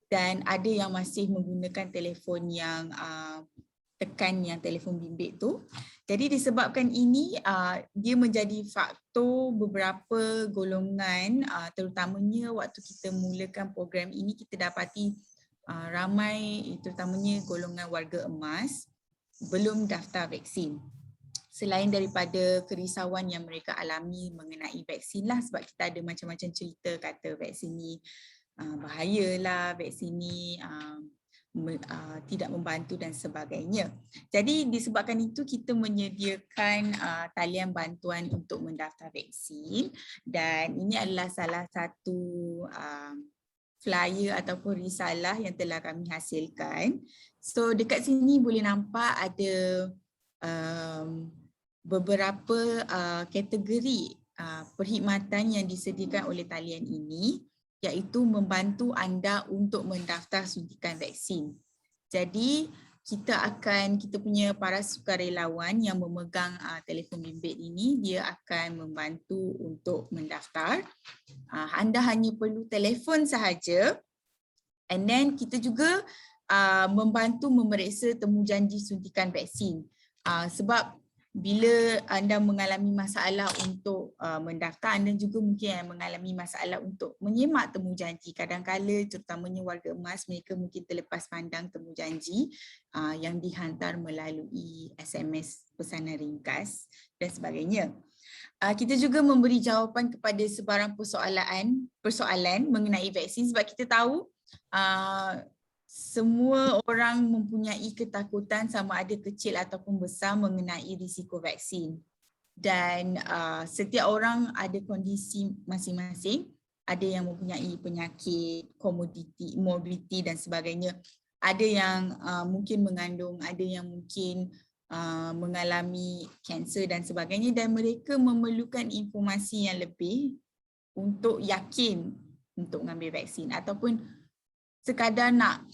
Dan ada yang masih menggunakan telefon yang tekan yang telefon bimbit tu. Jadi disebabkan ini dia menjadi faktor beberapa golongan, terutamanya waktu kita mulakan program ini kita dapati ramai terutamanya golongan warga emas belum daftar vaksin. Selain daripada kerisauan yang mereka alami mengenai vaksin lah, sebab kita ada macam-macam cerita kata vaksin ni bahayalah, vaksin ni tidak membantu dan sebagainya. Jadi disebabkan itu kita menyediakan talian bantuan untuk mendaftar vaksin, dan ini adalah salah satu flyer ataupun risalah yang telah kami hasilkan. So dekat sini boleh nampak ada beberapa kategori perkhidmatan yang disediakan oleh talian ini, iaitu membantu anda untuk mendaftar suntikan vaksin. Jadi kita punya para sukarelawan yang memegang telefon bimbit ini, dia akan membantu untuk mendaftar. Anda hanya perlu telefon sahaja, and then kita juga membantu memeriksa temujanji suntikan vaksin. Sebab bila anda mengalami masalah untuk mendaftar, anda juga mungkin mengalami masalah untuk menyemak temujanji. Kadang-kala terutamanya warga emas, mereka mungkin terlepas pandang temujanji yang dihantar melalui SMS pesanan ringkas dan sebagainya. Kita juga memberi jawapan kepada sebarang persoalan mengenai vaksin, sebab kita tahu semua orang mempunyai ketakutan sama ada kecil ataupun besar mengenai risiko vaksin. Dan setiap orang ada kondisi masing-masing. Ada yang mempunyai penyakit, morbidity dan sebagainya. Ada yang mungkin mengandung, ada yang mungkin mengalami kanser dan sebagainya, dan mereka memerlukan informasi yang lebih untuk yakin untuk mengambil vaksin, ataupun sekadar nak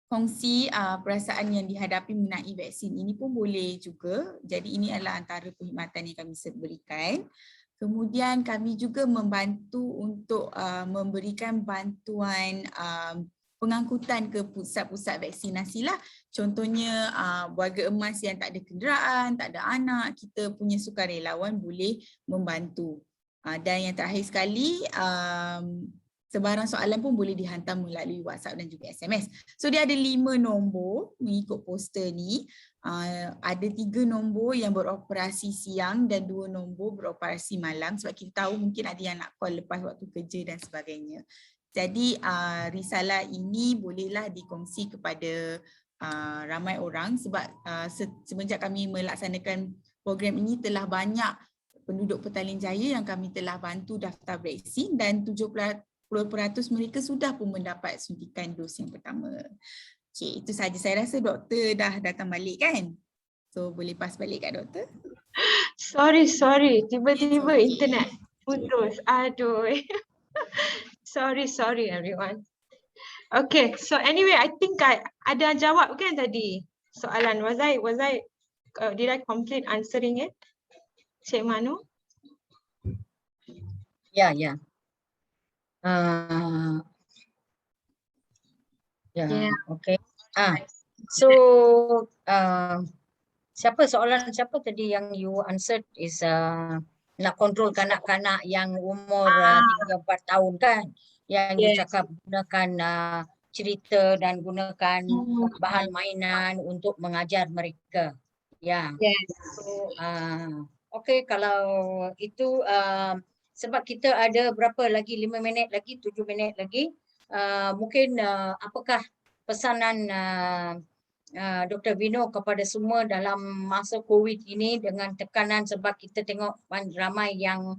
kongsi perasaan yang dihadapi mengenai vaksin ini pun boleh juga. Jadi ini adalah antara perkhidmatan yang kami berikan. Kemudian kami juga membantu untuk memberikan bantuan pengangkutan ke pusat-pusat vaksinasi lah. Contohnya warga emas yang tak ada kenderaan, tak ada anak, kita punya sukarelawan boleh membantu. Dan yang terakhir sekali, sebarang soalan pun boleh dihantar melalui WhatsApp dan juga SMS. So dia ada 5 nombor mengikut poster ni. Ada 3 nombor yang beroperasi siang dan 2 nombor beroperasi malam, sebab kita tahu mungkin ada yang nak call lepas waktu kerja dan sebagainya. Jadi risalah ini bolehlah dikongsi kepada ramai orang, sebab semenjak kami melaksanakan program ini telah banyak penduduk Petaling Jaya yang kami telah bantu daftar vaksin, dan 70% mereka sudah pun mendapat suntikan dos yang pertama. Okey, itu sahaja. Saya rasa doktor dah datang balik kan? So boleh pass balik kat doktor. Sorry. Tiba-tiba internet putus. Aduh. Sorry everyone. Okay, so anyway, I think I ada jawab kan tadi soalan. Did I complete answering it? Cik Manu? Ya. Okay. So siapa tadi yang you answered is nak kontrol kanak-kanak yang umur 3-4 tahun kan, yang you cakap gunakan cerita dan gunakan bahan mainan untuk mengajar mereka. Ya. So okay, kalau itu sebab kita ada berapa lagi, 5 minit lagi, 7 minit lagi. Mungkin apakah pesanan Dr. Vino kepada semua dalam masa COVID ini dengan tekanan, sebab kita tengok ramai yang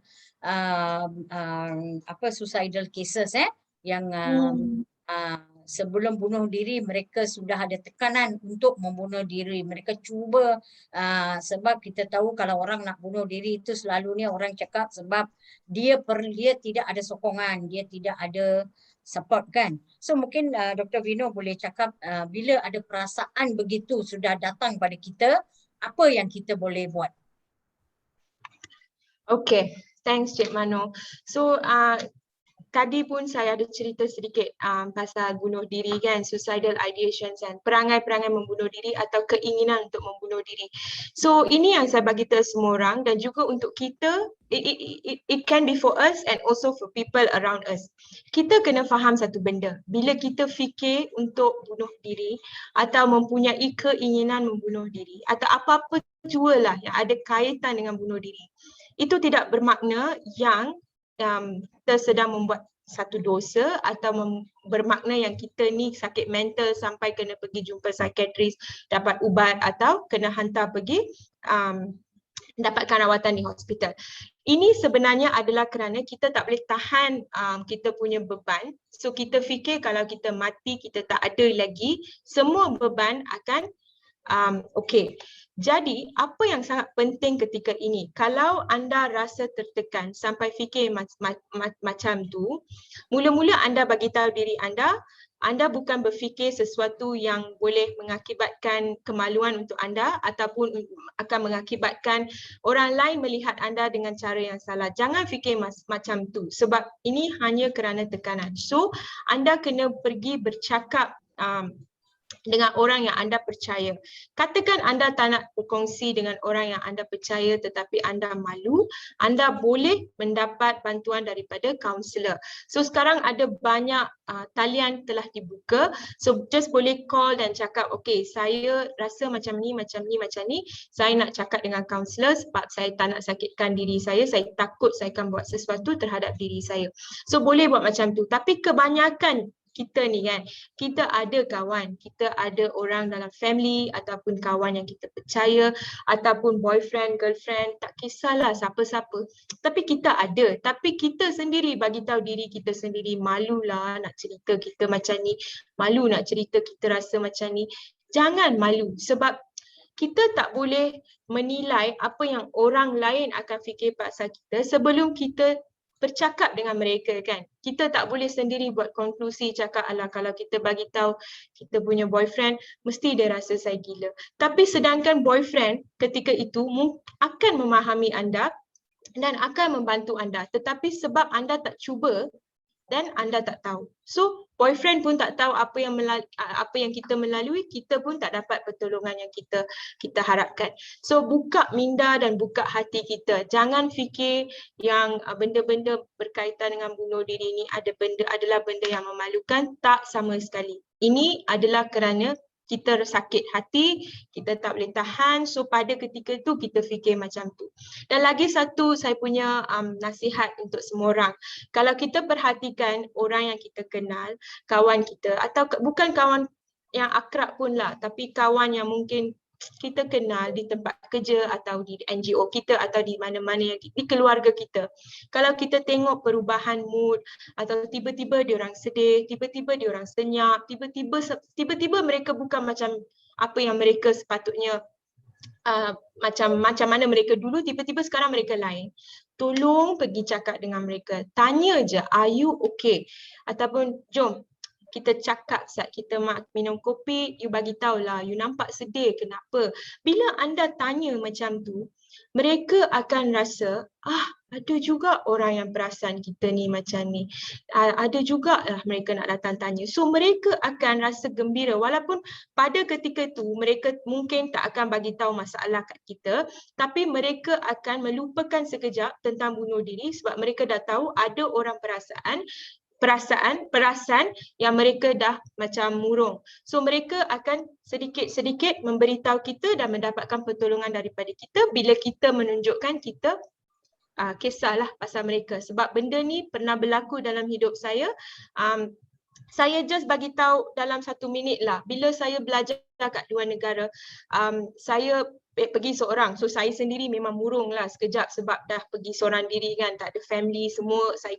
suicidal cases yang sebelum bunuh diri mereka sudah ada tekanan untuk membunuh diri. Mereka cuba sebab kita tahu kalau orang nak bunuh diri itu selalunya orang cakap sebab dia tidak ada sokongan, dia tidak ada support kan. So mungkin Dr. Vino boleh cakap bila ada perasaan begitu sudah datang pada kita, apa yang kita boleh buat? Okay, thanks Cik Mano. So tadi pun saya ada cerita sedikit pasal bunuh diri kan, suicidal ideation kan, perangai-perangai membunuh diri atau keinginan untuk membunuh diri. So ini yang saya bagi tahu semua orang dan juga untuk kita, it can be for us and also for people around us. Kita kena faham satu benda, bila kita fikir untuk bunuh diri atau mempunyai keinginan membunuh diri atau apa-apa jua lah yang ada kaitan dengan bunuh diri, itu tidak bermakna yang kita sedang membuat satu dosa atau bermakna yang kita ni sakit mental sampai kena pergi jumpa psikiatris, dapat ubat atau kena hantar pergi dapatkan rawatan di hospital. Ini sebenarnya adalah kerana kita tak boleh tahan kita punya beban. So kita fikir kalau kita mati, kita tak ada lagi, semua beban akan okey. Jadi, apa yang sangat penting ketika ini? Kalau anda rasa tertekan sampai fikir macam tu, mula-mula anda bagi tahu diri anda bukan berfikir sesuatu yang boleh mengakibatkan kemaluan untuk anda ataupun akan mengakibatkan orang lain melihat anda dengan cara yang salah. Jangan fikir macam tu sebab ini hanya kerana tekanan. So, anda kena pergi bercakap dengan orang yang anda percaya. Katakan anda tak nak berkongsi dengan orang yang anda percaya tetapi anda malu, anda boleh mendapat bantuan daripada kaunselor. So sekarang ada banyak talian telah dibuka. So just boleh call dan cakap, okay, saya rasa macam ni, saya nak cakap dengan kaunselor sebab saya tak nak sakitkan diri saya takut saya akan buat sesuatu terhadap diri saya. So boleh buat macam tu. Tapi kebanyakan kita ni kan, kita ada kawan, kita ada orang dalam family ataupun kawan yang kita percaya ataupun boyfriend, girlfriend, tak kisahlah siapa-siapa. Tapi kita ada, tapi kita sendiri bagi tahu diri kita sendiri, malulah nak cerita kita macam ni, malu nak cerita kita rasa macam ni. Jangan malu sebab kita tak boleh menilai apa yang orang lain akan fikir pasal kita sebelum kita bercakap dengan mereka kan. Kita tak boleh sendiri buat konklusi cakap alah kalau kita bagi tahu kita punya boyfriend mesti dia rasa saya gila. Tapi sedangkan boyfriend ketika itu akan memahami anda dan akan membantu anda. Tetapi sebab anda tak cuba dan anda tak tahu. So boyfriend pun tak tahu apa yang kita melalui, kita pun tak dapat pertolongan yang kita harapkan. So buka minda dan buka hati kita. Jangan fikir yang benda-benda berkaitan dengan bunuh diri ni adalah benda yang memalukan, tak sama sekali. Ini adalah kerana kita sakit hati, kita tak boleh tahan, so pada ketika itu kita fikir macam tu. Dan lagi satu saya punya nasihat untuk semua orang. Kalau kita perhatikan orang yang kita kenal, kawan kita atau bukan kawan yang akrab pun lah, tapi kawan yang mungkin kita kenal di tempat kerja atau di NGO kita atau di mana-mana yang di keluarga kita. Kalau kita tengok perubahan mood atau tiba-tiba dia orang sedih, tiba-tiba dia orang senyap, tiba-tiba mereka bukan macam apa yang mereka sepatutnya macam mana mereka dulu, tiba-tiba sekarang mereka lain. Tolong pergi cakap dengan mereka. Tanya je, are you okay? Ataupun jom kita cakap saat kita minum kopi, you bagi tahulah, you nampak sedih, kenapa? Bila anda tanya macam tu, mereka akan rasa, ada juga orang yang perasan kita ni macam ni. Ada juga lah mereka nak datang tanya. So mereka akan rasa gembira walaupun pada ketika tu mereka mungkin tak akan bagi tahu masalah kat kita, tapi mereka akan melupakan sekejap tentang bunuh diri sebab mereka dah tahu ada orang perasan yang mereka dah macam murung. So mereka akan sedikit-sedikit memberitahu kita dan mendapatkan pertolongan daripada kita bila kita menunjukkan kita kisahlah pasal mereka. Sebab benda ni pernah berlaku dalam hidup saya. Saya just bagi tahu dalam 1 minit lah. Bila saya belajar kat luar negara, saya pergi seorang. So saya sendiri memang murung lah sekejap sebab dah pergi seorang diri kan, tak ada family semua, saya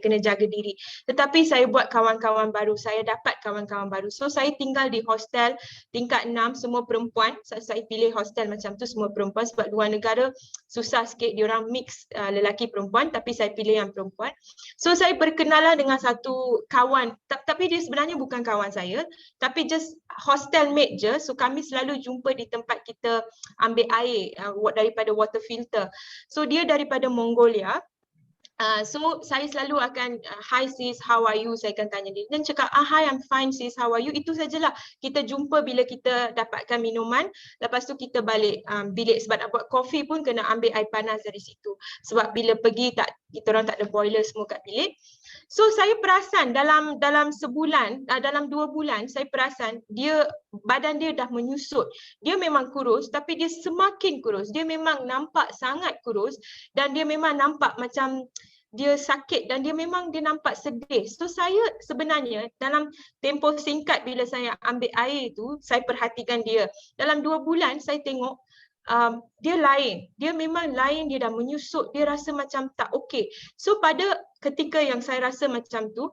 kena jaga diri. Tetapi saya buat kawan-kawan baru, saya dapat kawan-kawan baru. So saya tinggal di hostel tingkat 6 semua perempuan. Saya pilih hostel macam tu semua perempuan sebab luar negara susah sikit diorang mix lelaki perempuan, tapi saya pilih yang perempuan. So saya berkenalan dengan satu kawan, tapi dia sebenarnya bukan kawan saya, tapi just hostel mate je. So kami selalu jumpa di tempat kita ambil air daripada water filter. So dia daripada Mongolia. So saya selalu akan hi sis, how are you? Saya akan tanya dia dan cakap hi, I'm fine sis, how are you? Itu sajalah. Kita jumpa bila kita dapatkan minuman, lepas tu kita balik bilik sebab nak buat kopi pun kena ambil air panas dari situ. Sebab bila pergi kita orang tak ada boiler semua kat bilik. So saya perasan dalam sebulan, dalam 2 bulan saya perasan badan dia dah menyusut. Dia memang kurus tapi dia semakin kurus. Dia memang nampak sangat kurus dan dia memang nampak macam dia sakit dan dia nampak sedih. So saya sebenarnya dalam tempoh singkat bila saya ambil air tu, saya perhatikan dia. Dalam 2 bulan saya tengok dia lain. Dia memang lain, dia dah menyusut, dia rasa macam tak okey. So pada ketika yang saya rasa macam tu,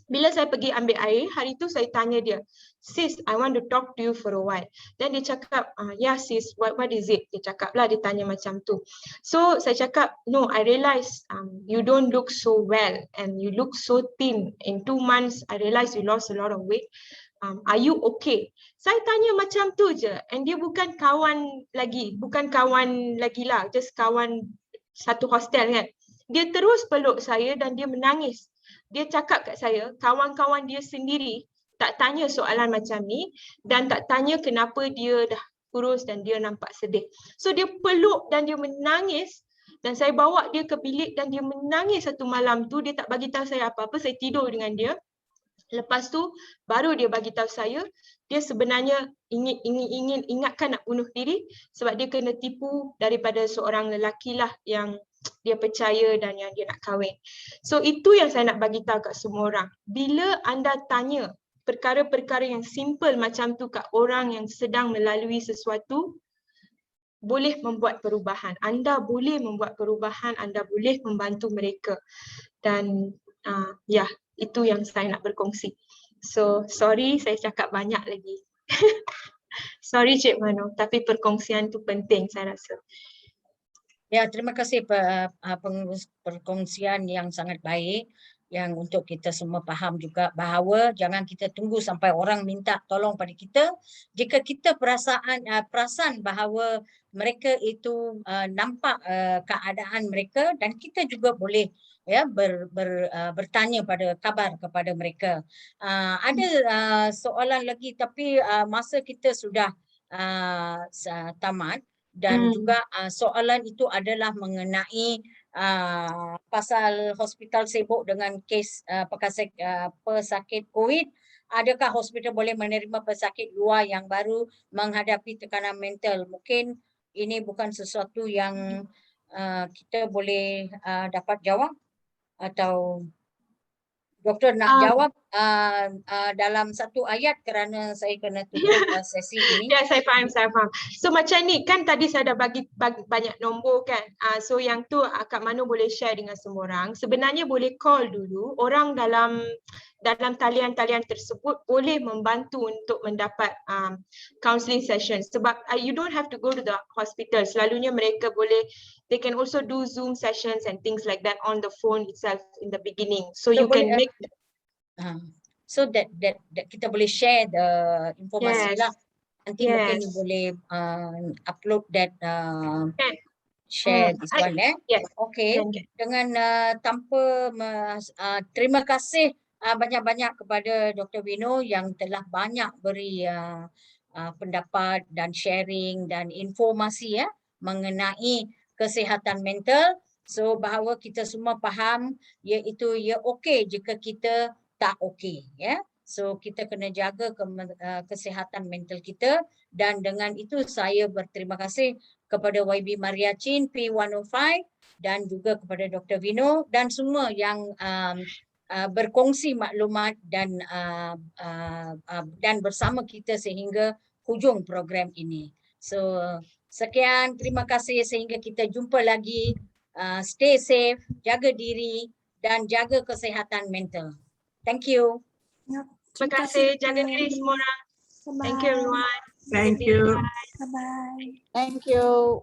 bila saya pergi ambil air, hari tu saya tanya dia, sis, I want to talk to you for a while. Then dia cakap, yeah sis, what is it? Dia cakap lah, dia tanya macam tu. So saya cakap, no, I realise you don't look so well and you look so thin. In 2 months, I realise you lost a lot of weight. Are you okay? Saya tanya macam tu je and dia bukan kawan lagi lah, just kawan satu hostel kan. Dia terus peluk saya dan dia menangis. Dia cakap kat saya, kawan-kawan dia sendiri tak tanya soalan macam ni dan tak tanya kenapa dia dah kurus dan dia nampak sedih. So dia peluk dan dia menangis dan saya bawa dia ke bilik dan dia menangis satu malam tu. Dia tak bagi tahu saya apa-apa, saya tidur dengan dia. Lepas tu baru dia bagi tahu saya dia sebenarnya ingin ingatkan nak bunuh diri sebab dia kena tipu daripada seorang lelaki lah yang dia percaya dan yang dia nak kahwin. So itu yang saya nak bagi tahu kat semua orang. Bila anda tanya perkara-perkara yang simple macam tu kat orang yang sedang melalui sesuatu, boleh membuat perubahan. Anda boleh membuat perubahan, anda boleh membantu mereka. Dan ya, itu yang saya nak berkongsi. So sorry saya cakap banyak lagi. Sorry Cik Mano, tapi perkongsian tu penting saya rasa. Ya, terima kasih perkongsian yang sangat baik yang untuk kita semua faham juga bahawa jangan kita tunggu sampai orang minta tolong pada kita. Jika kita perasan bahawa mereka itu nampak keadaan mereka dan kita juga boleh bertanya pada kabar kepada mereka. Ada soalan lagi tapi masa kita sudah tamat. Dan juga soalan itu adalah mengenai pasal hospital sibuk dengan kes pesakit COVID. Adakah hospital boleh menerima pesakit luar yang baru menghadapi tekanan mental? Mungkin ini bukan sesuatu yang kita boleh dapat jawab atau doktor nak jawab dalam satu ayat kerana saya kena tutup sesi ini. Ya, saya faham. So macam ni kan tadi saya dah bagi banyak nombor kan. So yang tu Kak Mano boleh share dengan semua orang. Sebenarnya boleh call dulu. Orang dalam talian-talian tersebut boleh membantu untuk mendapat counselling session. Sebab you don't have to go to the hospital. Selalunya mereka boleh, they can also do Zoom sessions and things like that on the phone itself in the beginning. So you can make so that kita boleh share the informasi lah. Nanti mungkin you boleh upload that share this one Okay. Dengan tanpa terima kasih banyak-banyak kepada Dr. Vino yang telah banyak beri pendapat dan sharing dan informasi mengenai kesihatan mental. So bahawa kita semua faham iaitu okey jika kita tak okey So kita kena jaga kesihatan mental kita dan dengan itu saya berterima kasih kepada YB Maria Chin P105 dan juga kepada Dr. Vino dan semua yang berkongsi maklumat dan bersama kita sehingga hujung program ini. So Sekian, terima kasih sehingga kita jumpa lagi. Stay safe, jaga diri dan jaga kesihatan mental. Thank you. Terima kasih. Jaga diri semua orang. Thank you everyone. Thank you. Bye-bye. Thank you.